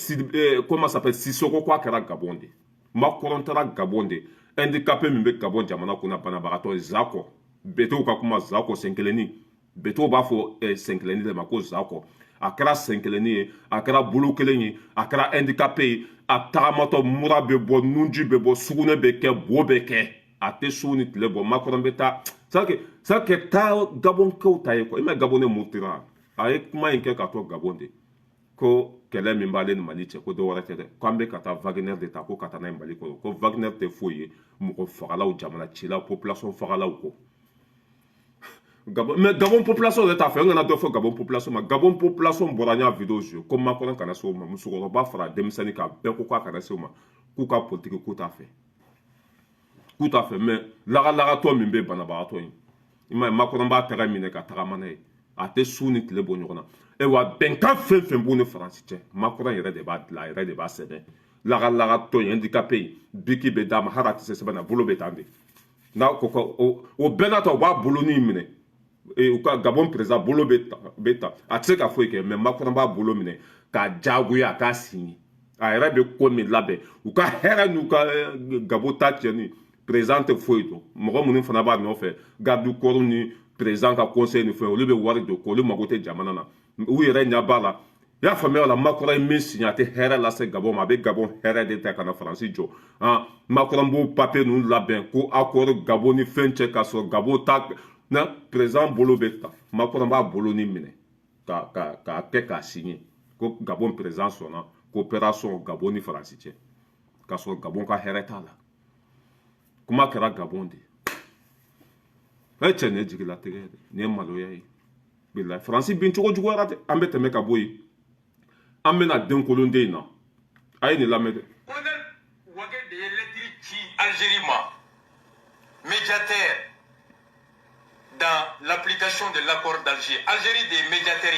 comment s'appelle Sissoko k'a kɛra Gabon de Macron taara Gabon de handicapé min bɛ Gabon jamana kunna banabagatɔ Zako Beto ka kuma Zako senkelenni Beto b'a fɔ senkelenni de ma ko Zako a kɛra sen kelenni ye a kɛra bolo kelen ye a kɛra handicapé ye a tagamatɔ mura bɛ bɔ nunji bɛ bɔ sugunɛ bɛ kɛ bo bɛ kɛ a tɛ su ni tile bɔ Macron bɛ taa ça que taa Gabon kɛw ta ye quoi i ma Gabon ne murutira a ye kuma in kɛ ka to Gabon de ko kɛlɛ min b'ale ni Mali cɛ ko dɔ wɛrɛ tɛ dɛ k'an bɛ ka taa Wagner de ta ko ka taa n'a ye Mali kɔnɔ ko Wagner tɛ foyi ye mɔgɔ fagalaw jamana cilaw population fagalaw ko Gabon mais Gabon population de t'a fɛ n kana dɔ fɔ Gabon population ma Gabon population bɔra n y'a vidéo joué ko Macron kana se o ma musokɔrɔba fara denmisɛnnin kan bɛɛ ko k'a kana se o ma k'u ka politique k'u t'a fɛ mais lagalagatɔ min bɛ banabagatɔ in i m'a ye Macron b'a tɛgɛ minɛ ka tagama n'a ye a tɛ su ni tile bɔ ɲɔgɔn na wa bɛnkan fɛn fɛn b'u ni Faransi cɛ Macron yɛrɛ de b'a dilan a yɛrɛ de b'a sɛbɛn lagalagatɔ in handicapé in biki bɛ d'a ma hali a tɛ se sɛbɛn na bolo bɛ tan de n'a ko o bɛɛ n'a ta u b'a bolonin minɛ u ka Gabon président bolo bɛ ta a tɛ se ka foyi kɛ mais Macron b'a bolo minɛ k'a diyagoya a k'a signer a yɛrɛ bɛ ko min labɛn u ka hɛrɛ n'u ka Gabon ta tiɲɛni président tɛ foyi dɔn mɔgɔ minnu fana b'a nɔfɛ garde corps ni président ka conseil ni fɛn olu bɛ wari don k'olu mago tɛ jamana na u yɛrɛ ɲɛ b'a la i y'a faamuya o la Macron ye min signé a tɛ hɛrɛ lase Gabon ma a bɛ Gabon hɛrɛ de ta ka na Faransi jɔ Macron b'o papier ninnu labɛn ko accord Gabon ni fɛn cɛ k'a sɔrɔ Gabon ta na président bolo bɛ ta Macron b'a bolo ni minɛ k'a kɛ k'a signé ko Gabon président sɔnna coopération Gabon ni Faransi cɛ k'a sɔrɔ Gabon ka hɛrɛ t'a la kuma kɛra Gabon de e cɛ nin ye jigilatigɛ ye dɛ nin ye maloya ye bilahi Faransi bin cogo juguyara dɛ an bɛ tɛmɛ ka bɔ yen an bɛna denkolonden in na a ye nin lamɛn dɛ. Colonel Wagué de ye lettre ci Algérie ma médiateur dans l'application de l'accord d'Alger. Algérie des médiateurs.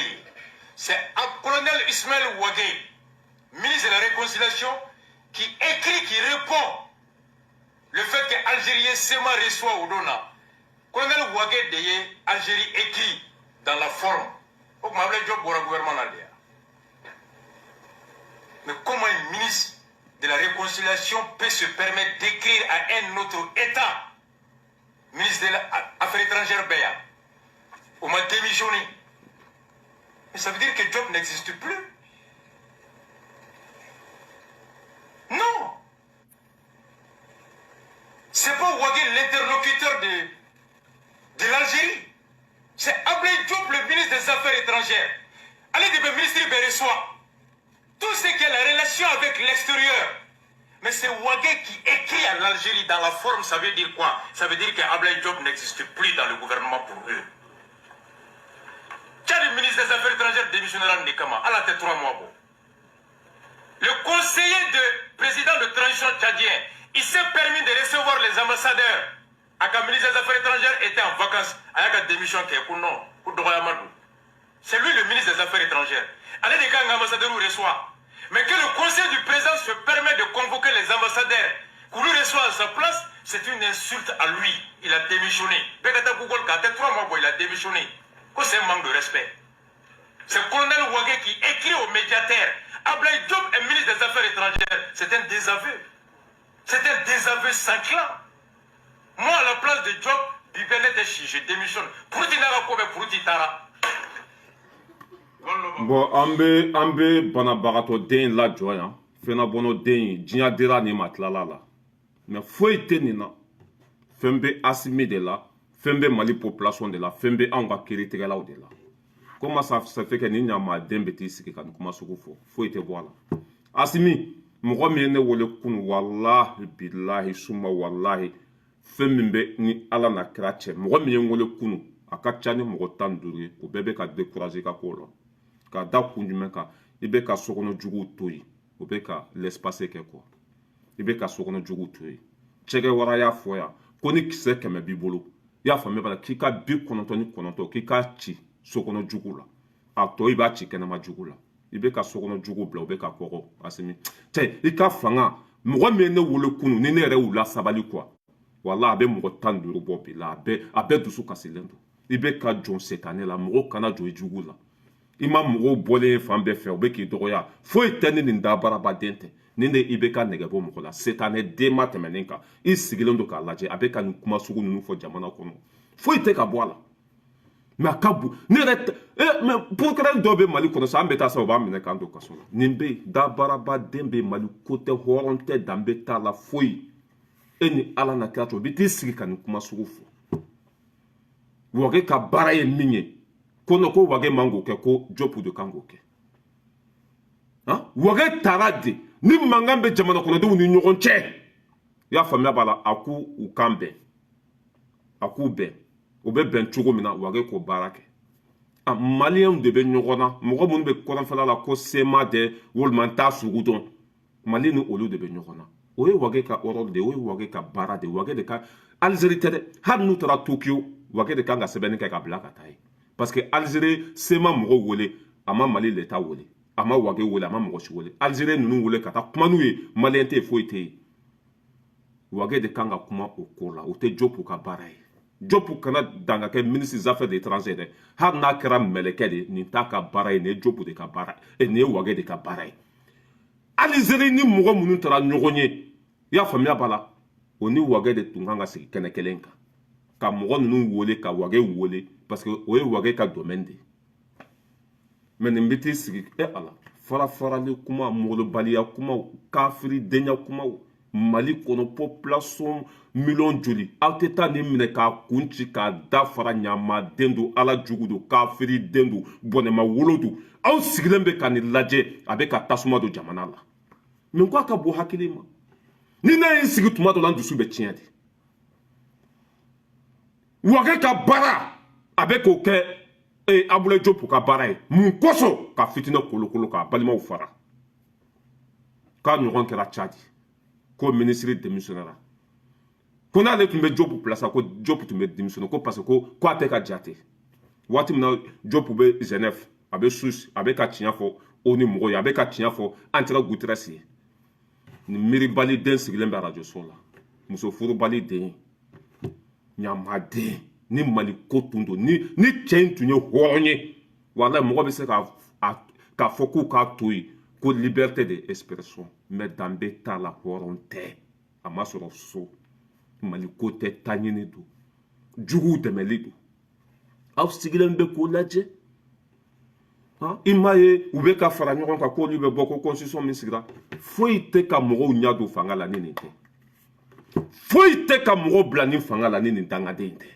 C'est un colonel Ismaël Wagué, ministre de la Réconciliation, qui écrit, qui répond le fait que l'Algérien seulement reçoit Oudona. Colonel Wagué de Algérie écrit dans la forme. Au gouvernement. Mais comment un ministre de la Réconciliation peut se permettre d'écrire à un autre État, ministre de l'Affaires étrangères Béa, on m'a démissionné. Mais ça veut dire que Job n'existe plus. Non. C'est pas Wagué l'interlocuteur de l'Algérie. C'est Ablé Diop, le ministre des Affaires étrangères. Allez dire le ministre Béressois. Tout ce qui est la relation avec l'extérieur. Mais c'est Wagué qui écrit à l'Algérie dans la forme, ça veut dire quoi? Ça veut dire qu'Ablé Diop n'existe plus dans le gouvernement pour eux. Tiens, le ministre des Affaires étrangères démissionnera Nekama, à la tête 3 mois. Bon. Le conseiller de président de transition tchadien, il s'est permis de recevoir les ambassadeurs. Le ministre des Affaires étrangères était en vacances. C'est lui le ministre des Affaires étrangères. Allez, des cas, un ambassadeur nous reçoit. Mais que le conseil du président se permet de convoquer les ambassadeurs pour lui reçoit à sa place, c'est une insulte à lui. Il a démissionné. Google, quand il 3 mois, il a démissionné. C'est un manque de respect. C'est le colonel Wagué qui écrit au médiateur. Ablaye Diop est ministre des Affaires étrangères. C'est un désaveu. C'est un désaveu sanglant. Moi, à la place de Diop, je démissionne. Bon, an bɛ banabagatɔ den lajɔ yan fɛnabɔnɔ den diɲɛ dira nin ma tilala la mais foyi tɛ nin na fɛn bɛ Asimi de la fɛn bɛ Mali population de la fɛn bɛ anw ka kiiritigɛlaw de la comment ça fait que ni ɲamaden bɛ t'i sigi ka nin kuma sugu fɔ foyi tɛ bɔ a la Asimi mɔgɔ min ye ne wele kunu walahi bilahi suma walahi fɛn min bɛ ni Ala n'a kira cɛ mɔgɔ min ye n wele kunu a ka ca ni mɔgɔ 15 ye o bɛɛ bɛ ka décourager ka ko la ka da kun jumɛn kan i bɛ ka sokɔnɔ juguw to yen o bɛ ka l'espace kɛ quoi i bɛ ka sokɔnɔ juguw to yen cɛkɛ wara y'a fɔ yan ko ni kisɛ 100 b'i bolo i y'a faamuya b'a la k'i ka 99 k'i k'a ci sokɔnɔ jugu la a tɔ i b'a ci kɛnɛma jugu la i bɛ ka sokɔnɔ jugu bila o bɛ ka kɔgɔ Asimi cɛ i ka fanga mɔgɔ min ye ne wele kunu ni ne yɛrɛ y'u la sabali quoi wala a bɛ mɔgɔ 15 bɔ bi la a bɛɛ dusu kasilen don i bɛ ka jɔn setanɛ la mɔgɔw kana jɔ i jugu la i ma mɔgɔw bɔlen fan bɛɛ fɛ o bɛ k'i dɔgɔya foyi tɛ ni nin dabarabaden tɛ nin de i bɛ ka nɛgɛ bɔ mɔgɔ la setanɛ den ma tɛmɛnen kan i sigilen don k'a lajɛ a bɛ ka nin kuma sugu ninnu fɔ jamana kɔnɔ foyi tɛ ka bɔ a la mais kabu ne ret mais pour que dobe mali kono sa mbeta sa ba mine kando kasola nimbe da baraba dembe mali kote horonte dambe ta la foi eni ala na kato biti sigi kan kuma sugufu wage ka bara ye minye kono ko wage mango ke ko jopu de kango ke ha wage tarade ni mangambe jamana kono de ni nyogon che ya famia bala aku ukambe aku be obe ben chugo mina wage ko barake a malien de be nyogona mogo mun be ko fala la ko sema de wolmanta sugudon malien olu de be nyogona oye wage ka orol de oye wage ka bara de wage de ka Algérie tede har nu tara Tokyo wage de ka nga sebeni ka blaka tai parce que Algérie sema mogo wole ama Mali l'état wole ama wage wole ama mogo shi wole Algérie nunu wole kata kuma nu ye malien te foite wage de kanga kuma okola o te jopu ka bara ye jopu kana danga ke ministre des affaires étrangères har na kera meleke de ni ta ka bara ye ne jopu de ka bara e ne wage de ka bara ye Algérie ni mogo munu tara nyogonye ya famia bala oni wage de tunganga sigi kene kelenka ka mogo nunu wole ka wage wole parce que oye wage ka domaine de mais ne mbiti sigi ala fara le kuma molo balia kuma kafiri denya kuma Mali kono population million joli alteta ni mine ka kunci ka da fara nyama dendo ala jugudo kafiri dendo bonema wolodu aw sigilen be ka ni laje abe ka tasuma do jamana la men ko aka bo hakilima ni na yin sigi tuma do lan dusu be tiɲɛ de wage ka bara abe ko kɛ Abdoulaye Diop ka bara ye mun koso ka fitina kolokolo ka balimaw fara ka ɲɔgɔn kɛra Tchadi ko ministre démissionnaire ko n'ale tun bɛ Diop place ko Diop tun bɛ démissionner ko parce que ko a tɛ ka jate waati min na Diop bɛ Genève a bɛ sus a bɛ ka tiɲɛ fɔ o ni mɔgɔw ye a bɛ ka tiɲɛ fɔ Antonio Guterres ye ni miiribali den sigilen bɛ radio so la muso furubali den ɲamaden ni Mali ko tun don ni cɛ in tun ye hɔrɔn ye walayi mɔgɔ bɛ se ka fɔ k'u k'a to yen ko liberté d'expression mais danbe t'a la hɔrɔn tɛ a ma sɔrɔ so Mali ko tɛ taɲini don juguw dɛmɛli don aw sigilen bɛ k'o lajɛ i m'a ye u bɛ ka fara ɲɔgɔn kan k'olu bɛ bɔ ko constitution min sigira foyi tɛ ka mɔgɔw ɲɛ don fanga la ni nin tɛ foyi tɛ ka mɔgɔw bila nin fanga la ni nin dangaden tɛ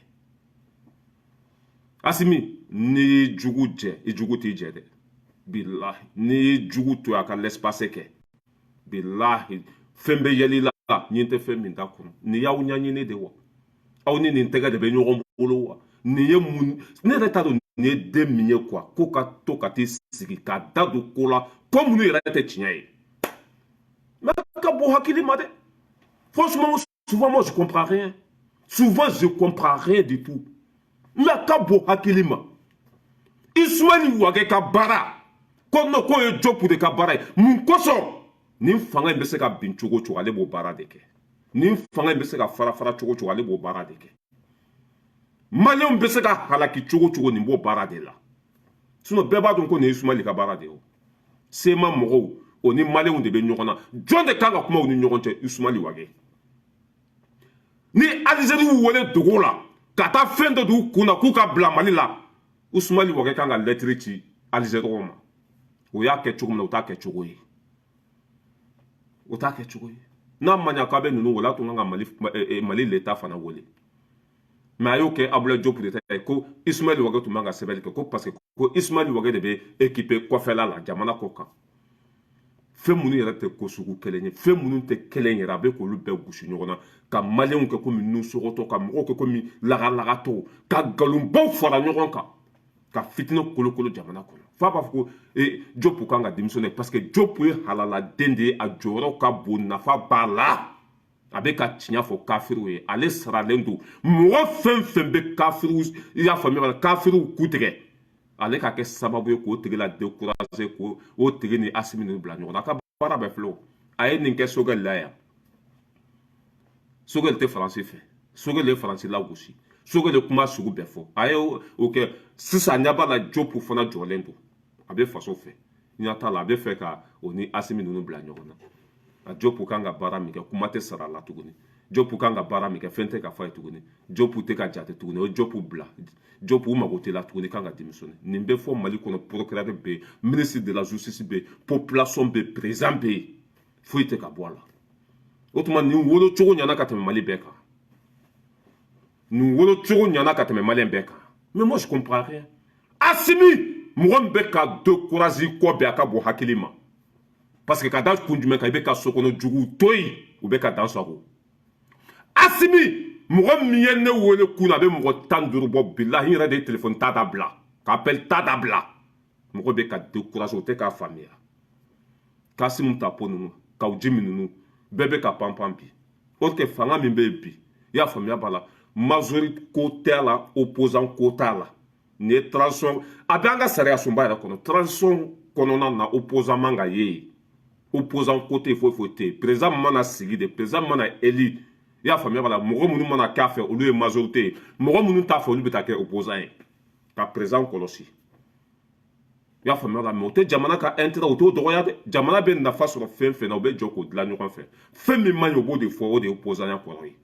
Asimi ni jugu jɛ i jugu t'i jɛ dɛ bilahi ni jugu to a ka l'espace kɛ bilahi fɛn bɛ yɛlɛ i la nin tɛ fɛn min t'a kɔnɔ nin y'aw ɲɛɲini de wa aw ni nin tɛgɛ de bɛ ɲɔgɔn bolo wa nin ye mun ne yɛrɛ t'a dɔn nin ye den min ye quoi ko ka to ka t'i sigi ka da don ko la ko minnu yɛrɛ tɛ tiɲɛ ye mais ka bon hakili ma dɛ franchement souvent moi je comprends rien souvent je comprends rien du tout mais ka bon hakili ma Ismaël Wage ka bara ko no ko ye Diop de ka bara mun kosɔn nin fanga in bɛ se ka bin cogo cogo ale b'o baara de kɛ nin fanga in bɛ se ka fara cogo cogo ale b'o baara de kɛ maliyɛnw bɛ se ka halaki cogo cogo nin b'o baara de la sinon bɛɛ b'a dɔn ko nin ye Ismaël ka baara de ye o sema mɔgɔw o ni maliyɛnw de bɛ ɲɔgɔn na jɔn de kan ka kuma u ni ɲɔgɔn cɛ Ismaël Wage ni Algérie wele dogo la ka taa fɛn dɔ d'u kun na k'u ka bila Mali la Ismaël Wage kan ka lettre ci Algériens ma o y'a kɛ cogo min na o t'a kɛ cogo ye o t'a kɛ cogo ye n'a ma ɲa k'a bɛ ninnu wele a tun kan ka Mali l'état fana wele mais a y'o kɛ Abdoulaye Diop de ta ye ko Ismaël Wage tun man ka sɛbɛnni kɛ ko parce que ko Ismaël Wage de bɛ équipé kɔfɛla la jamana kɔ kan fɛn minnu yɛrɛ tɛ ko sugu kelen ye fɛn minnu tɛ kelen yɛrɛ a bɛ k'olu bɛɛ gosi ɲɔgɔn na ka maliyɛnw kɛ komi nusɔgɔtɔ ka mɔgɔw kɛ komi lagalagatɔw ka nkalonbaw fara ɲɔgɔn kan ka fitinɛ kolokolo jamana kɔnɔ f'a b'a fɔ ko Diop kan ka démissionner parce que Diop ye halaladen de ye a jɔyɔrɔ ka bon nafa b'a la a bɛ ka tiɲɛ fɔ kafiriw ye ale saralen don mɔgɔ fɛn fɛn bɛ kafiriw i y'a faamuya kafiriw ku tigɛ ale ka kɛ sababu ye k'o tigi la décourager k'o tigi ni Asimi ninnu bila ɲɔgɔn na a ka baara bɛɛ filɛ o a ye nin kɛ Sogɛli la yan Sogɛli tɛ Faransi fɛ Sogɛli ye Faransi lagosi Sogɛli ye kuma sugu bɛɛ fɔ a ye o kɛ sisan ɲɛ b'a la Diop fana jɔlen don a bɛ faso fɛ ɲɛ t'a la a bɛ fɛ ka o ni Asimi ninnu bila ɲɔgɔn na a Jopu kan ka baara min kɛ kuma tɛ sara la tuguni Jopu kan ka baara min kɛ fɛn tɛ ka fɔ ye tuguni Jopu tɛ ka jate tuguni o Jopu bila Jopu mago tɛ la tuguni kan ka démissionner nin bɛ fɔ Mali kɔnɔ procureur bɛ yen ministre de la justice bɛ yen population bɛ yen président bɛ yen foyi tɛ ka bɔ a la o tuma nin wolo cogo ɲɛna ka tɛmɛ Mali bɛɛ kan nin wolo cogo ɲɛna ka tɛmɛ Malien bɛɛ kan mais moi je comprends rien Assimi mɔgɔ min bɛ ka décourager kɔ bɛɛ a ka bɔ hakili ma parce que ka da kun jumɛn kan i bɛ ka sokɔnɔ juguw to yen u bɛ ka dan sago Assimi mɔgɔ min ye ne wele kun na a bɛ mɔgɔ 15 bɔ bilahi n yɛrɛ de ye téléphone ta dabila k'appel ta dabila mɔgɔ bɛ ka décourager o tɛ k'a faamuya Kasimu Tapo ninnu Kawujimi ninnu bɛɛ bɛ ka panpan bi or que fanga min bɛ yen bi i y'a faamuya b'a la majorité ko t'a la opposant ko t'a la nin ye transition a bɛ an ka sariya sunba yɛrɛ kɔnɔ transition kɔnɔna na opposant man ka ye yen opposant ko tɛ yen foyi foyi tɛ yen président mana sigi de président mana élu i y'a faamuya b'a la mɔgɔ minnu mana k'a fɛ olu ye majorité ye mɔgɔ minnu t'a fɛ olu bɛ taa kɛ opposant ye ka président kɔlɔsi i y'a faamuya la mais o tɛ jamana ka intérêt o t'o dɔgɔya dɛ jamana bɛ nafa sɔrɔ fɛn fɛn na o bɛ jɔ k'o dilan ɲɔgɔn fɛ fɛn min man ɲi o b'o de fɔ o de ye opposant kɔrɔ ye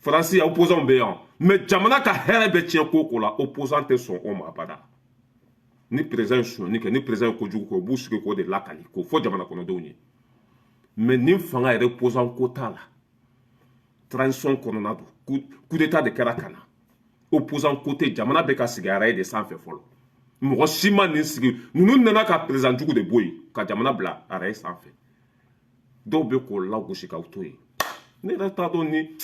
Faransi opposant bɛ yan mais jamana ka hɛrɛ bɛ tiɲɛ ko o ko la opposant tɛ sɔn o ma abada ni président ye sonyani kɛ ni président ye kojugu kɛ o b'u sigi k'o de lakali k'o fɔ jamana kɔnɔdenw ye mais ni fanga yɛrɛ opposant ko t'a la transition kɔnɔna don coup d'état de kɛra ka na opposant ko tɛ jamana bɛ ka sigi araye de sanfɛ fɔlɔ mɔgɔ si ma nin sigi ninnu nana ka président jugu de bɔ yen ka jamana bila araye sanfɛ dɔw bɛ k'o lagosi k'aw to yen ne yɛrɛ t'a dɔn ni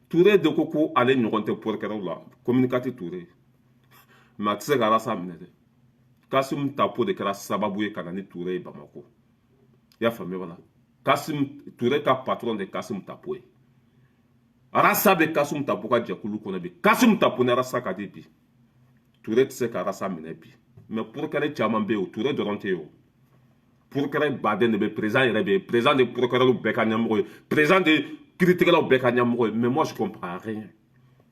Touré de ko ko ale ɲɔgɔn tɛ porokɛlaw la communicati Touré mais a tɛ se ka Arasa minɛ dɛ Kasimu Tapo de kɛra sababu ye ka na ni Touré ye Bamako i y'a faamuya wala Touré ka patron de Kasimu Tapo ye Arasa bɛ Kasimu Tapo ka jɛkulu kɔnɔ bi Kasimu Tapo ni Arasa ka di bi Touré tɛ se ka Arasa minɛ bi mais porokɛla caman bɛ yen o Touré dɔrɔn tɛ yen o procureur baden de bɛ président yɛrɛ bɛ yen président de procureur bɛɛ ka ɲɛmɔgɔ ye président de kiiritigɛlaw bɛɛ ka ɲɛmɔgɔ ye mais moi je comprends rien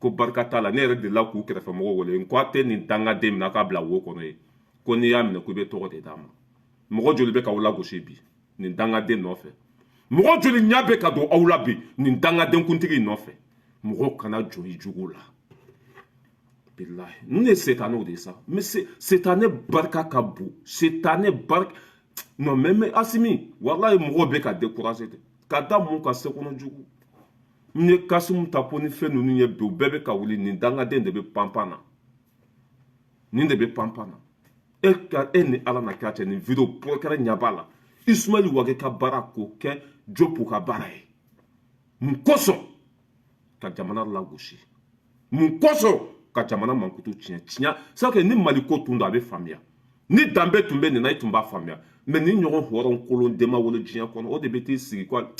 ko barika t'a la ne yɛrɛ de la k'u kɛrɛfɛmɔgɔw wele n ko a tɛ nin dangaden min na k'a bila wo kɔnɔ ye ko n'i y'a minɛ ko i bɛ tɔgɔ de d'a ma mɔgɔ joli bɛ k'aw lagosi bi nin dangaden nɔfɛ mɔgɔ joli ɲɛ bɛ ka don aw la bi nin dangadenkuntigi nɔfɛ mɔgɔw kana jɔ i jugu la bilahi ninnu ye setanɛw de ye sa mais setanɛ barika ka bon setanɛ barika non mais Assimi wallahi mɔgɔw bɛ ka décourager de ka da mun ka se kɔnɔ jugu n ye Kasimu Tapo ni fɛn ninnu ye bi u bɛɛ bɛ ka wuli nin dangaden de bɛ panpan na nin de bɛ panpan na e ni Ala na kira cɛ nin vidéo procureur ɲɛ b'a la Ismaël Ouague ka baara k'o kɛ Jopu ka baara ye mun kosɔn ka jamana lagosi mun kosɔn ka jamana mankutu tiɲɛ c'est que ni Mali ko tun don a bɛ faamuya ni danbe tun bɛ nin na i tun b'a faamuya mais ni ɲɔgɔn hɔrɔn kolon den ma wolo diɲɛ kɔnɔ o de bɛ t'i sigi quoi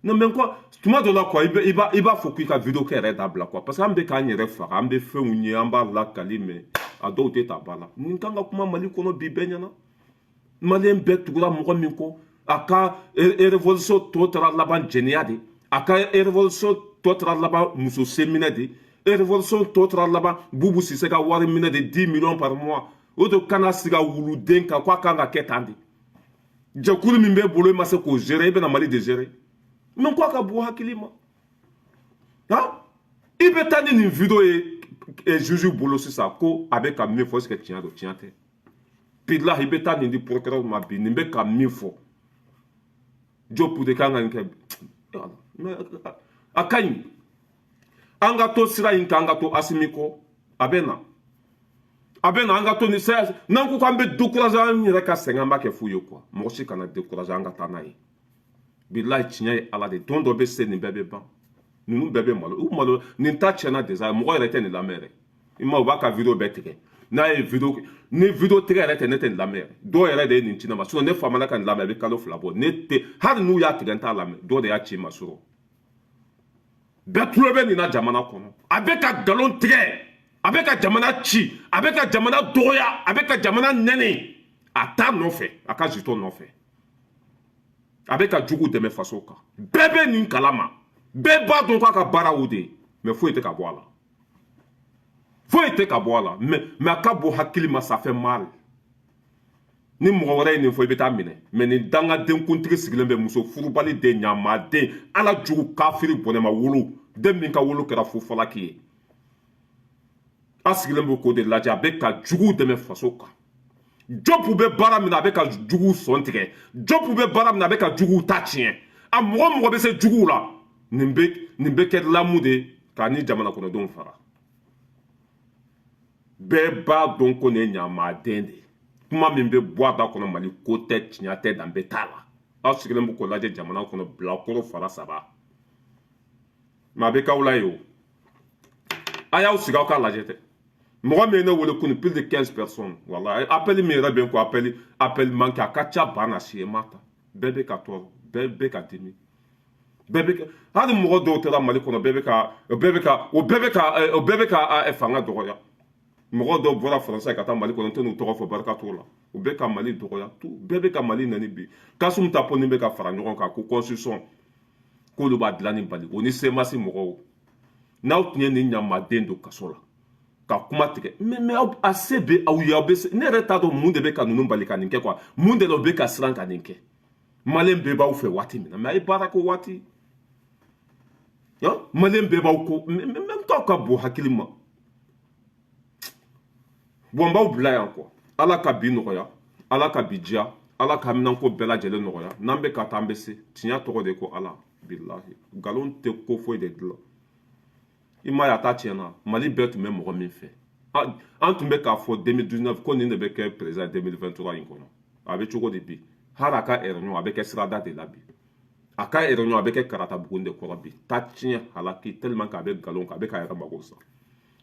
non mais quoi tuma dɔ la quoi i b'a fɔ k'i ka vidéo kɛ yɛrɛ dabila quoi parce que an bɛ k'an yɛrɛ faga an bɛ fɛnw ye an b'a lakali mais a dɔw tɛ ta ba la nin kan ka kuma Mali kɔnɔ bi bɛɛ ɲɛna maliyɛn bɛɛ tugura mɔgɔ min kɔ a ka révolution tɔ taara laban jɛnɛya de a ka révolution tɔ taara laban muso sen minɛ de révolution tɔ taara laban Bubu Sise ka wari minɛ de 10 millions par mois o de kana sigi a wuluden kan k'a kan ka kɛ tan de jɛkulu min bɛ bolo i ma se k'o gérer i bɛna Mali de gérer mais k'a ka bɔ hakili ma i bɛ taa ni nin vidéo ye juge bolo sisan ko a bɛ ka min fɔ est-ce que tiɲɛ don tiɲɛ tɛ bilahi i bɛ taa nin di procureur ma bi nin bɛ ka min fɔ Jopu de kan ka nin kɛ a ka ɲi an ka to sira in kan an ka to Assimi kɔ a bɛ na an ka to ni sira n'an ko k'an bɛ décourager an yɛrɛ ka sɛgɛn an b'a kɛ fu ye quoi mɔgɔ si kana décourager an ka taa n'a ye bilahi tiɲɛ ye Ala de don dɔ bɛ se nin bɛɛ bɛ ban ninnu bɛɛ bɛ malo u malo nin ta tiɲɛna déjà mɔgɔ yɛrɛ tɛ nin lamɛn yɛrɛ i ma u b'a ka vidéo bɛɛ tigɛ n'a ye vidéo ni vidéo tigɛ yɛrɛ tɛ ne tɛ nin lamɛn yɛrɛ dɔw yɛrɛ de ye nin ci ne ma sinon ne famana ka nin lamɛn a bɛ kalo 2 bɔ ne tɛ hali n'u y'a tigɛ n t'a lamɛn dɔw de y'a ci ma sɔrɔ bɛɛ tulo bɛ nin na jamana kɔnɔ a bɛ ka nkalon tigɛ a bɛ ka jamana ci a bɛ ka jamana dɔgɔya a bɛ ka jamana nɛni a t'a nɔfɛ a ka jitɔ nɔfɛ a bɛ ka jugu dɛmɛ faso kan bɛɛ bɛ nin kalama bɛɛ b'a dɔn k'a ka baara o de ye mais foyi tɛ ka bɔ a la foyi tɛ ka bɔ a la mais a ka bɔ hakili ma ça fait mal ni mɔgɔ wɛrɛ ye nin fɔ i bɛ taa minɛ mɛ nin dangaden kuntigi sigilen bɛ muso furubali den ɲamaden ala jugu kafiri bɔnɛma wolo den min ka wolo kɛra fufalaki ye a sigilen bɛ k'o de lajɛ a bɛ ka jugu dɛmɛ faso kan Jobu bɛ baara min na a bɛ ka jugu sɔn tigɛ Jobu bɛ baara min na a bɛ ka jugu ta tiɲɛ a mɔgɔ bɛ se jugu la nin bɛ kɛ lamu de k'a ni jamana kɔnɔdenw fara bɛɛ b'a dɔn ko nin ye ɲamaden de ye kuma min bɛ bɔ a da kɔnɔ Mali ko tɛ tiɲɛ tɛ dan bɛ t'a la aw sigilen bɛ k'o lajɛ jamana kɔnɔ bilakoro fara 3 mais a bɛ k'aw la ye o a y'aw sigi aw k'a lajɛ tɛ mɔgɔ min ye ne wele kun plus de 15 personnes wala appel min yɛrɛ bɛ n ko appel manqué a ka ca ba na si ye ma ta bɛɛ bɛ ka tɔɔrɔ bɛɛ bɛ ka dimi bɛɛ bɛ ka hali mɔgɔ dɔw taara Mali kɔnɔ o bɛɛ bɛ ka fanga dɔgɔya mɔgɔ dɔw bɔra Faransi ka taa Mali kɔnɔ n tɛ n'u tɔgɔ fɔ barika t'o la u bɛ ka Mali dɔgɔya bɛɛ bɛ ka Mali nani bi Kasum Taponi bɛ ka fara ɲɔgɔn kan ko constitution k'olu b'a dilan ni Bali o ni semasi mɔgɔw n'aw tun ye nin ɲamaden don kaso la ka kuma tigɛ mais a se bɛ aw ye aw bɛ se ne yɛrɛ t'a dɔn mun de bɛ ka ninnu bali ka nin kɛ quoi mun de la u bɛ ka siran ka nin kɛ Maliyɛn bɛɛ b'aw fɛ waati min na mais a ye baara kɛ waati Maliyɛn bɛɛ b'aw ko même t'aw ka bon hakili ma bon n b'aw bila yan quoi ala ka bi nɔgɔya ala ka bi diya ala ka minanko bɛɛ lajɛlen nɔgɔya n'an bɛ ka taa an bɛ se tiɲɛ tɔgɔ de ko ala bilahi nkalon tɛ ko foyi de dilan i m'a ye a ta tiɲɛna Mali bɛɛ tun bɛ mɔgɔ min fɛ an tun bɛ k'a fɔ 2019 ko nin de bɛ kɛ président 2023 in kɔnɔ a bɛ cogo di bi hali a ka réunion a bɛ kɛ sirada de la bi a ka réunion a bɛ kɛ karatabugu de kɔrɔ bi ta tiɲɛ halaki tellement que a bɛ nkalon kan a bɛ k'a yɛrɛ mago sa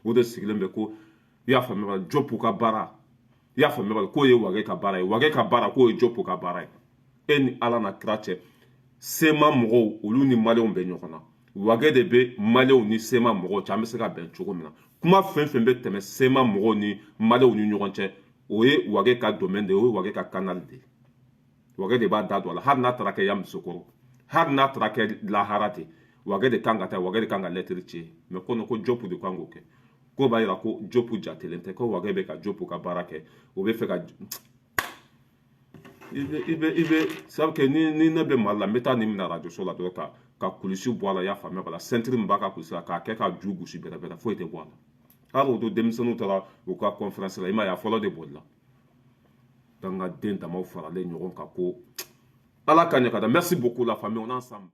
o de sigilen bɛ ko i y'a faamuya Jobu ka baara i y'a faamuya k'o ye Wage ka baara ye Wage ka baara k'o ye Jobu ka baara ye e ni ala na kira cɛ sema mɔgɔw olu ni Maliyɛnw bɛ ɲɔgɔn na Wage de bɛ Maliyɛnw ni sema mɔgɔw cɛ an bɛ se ka bɛn cogo min na kuma fɛn fɛn bɛ tɛmɛ sema mɔgɔw ni Maliyɛnw ni ɲɔgɔn cɛ o ye Wage ka domaine de ye o ye Wage ka canal de ye Wage de b'a da don a la hali n'a taara kɛ Yamusokoro hali n'a taara kɛ lahara de Wage de kan ka taa Wage de kan ka lettre ci mais ko Jobu de kan k'o kɛ ko b'a jira ko Jobu jatelen tɛ ko Wage bɛ ka Jobu ka baara kɛ o bɛ fɛ ka i bɛ sabu kɛ ni ne bɛ Mali la n bɛ taa nin minɛ radio so la dɔrɔn ka kulisi bɔ a la i y'a faamuya bala ceinture min b'a ka kulisi la k'a kɛ ka ju gosi bɛrɛ foyi tɛ bɔ a la hali o don denmisɛnninw taara u ka conférence la i m'a ye a fɔlɔ de bolila donc n ka den damaw faralen ɲɔgɔn kan ko ala ka ɲɛ ka da merci beaucoup la famille on est ensemble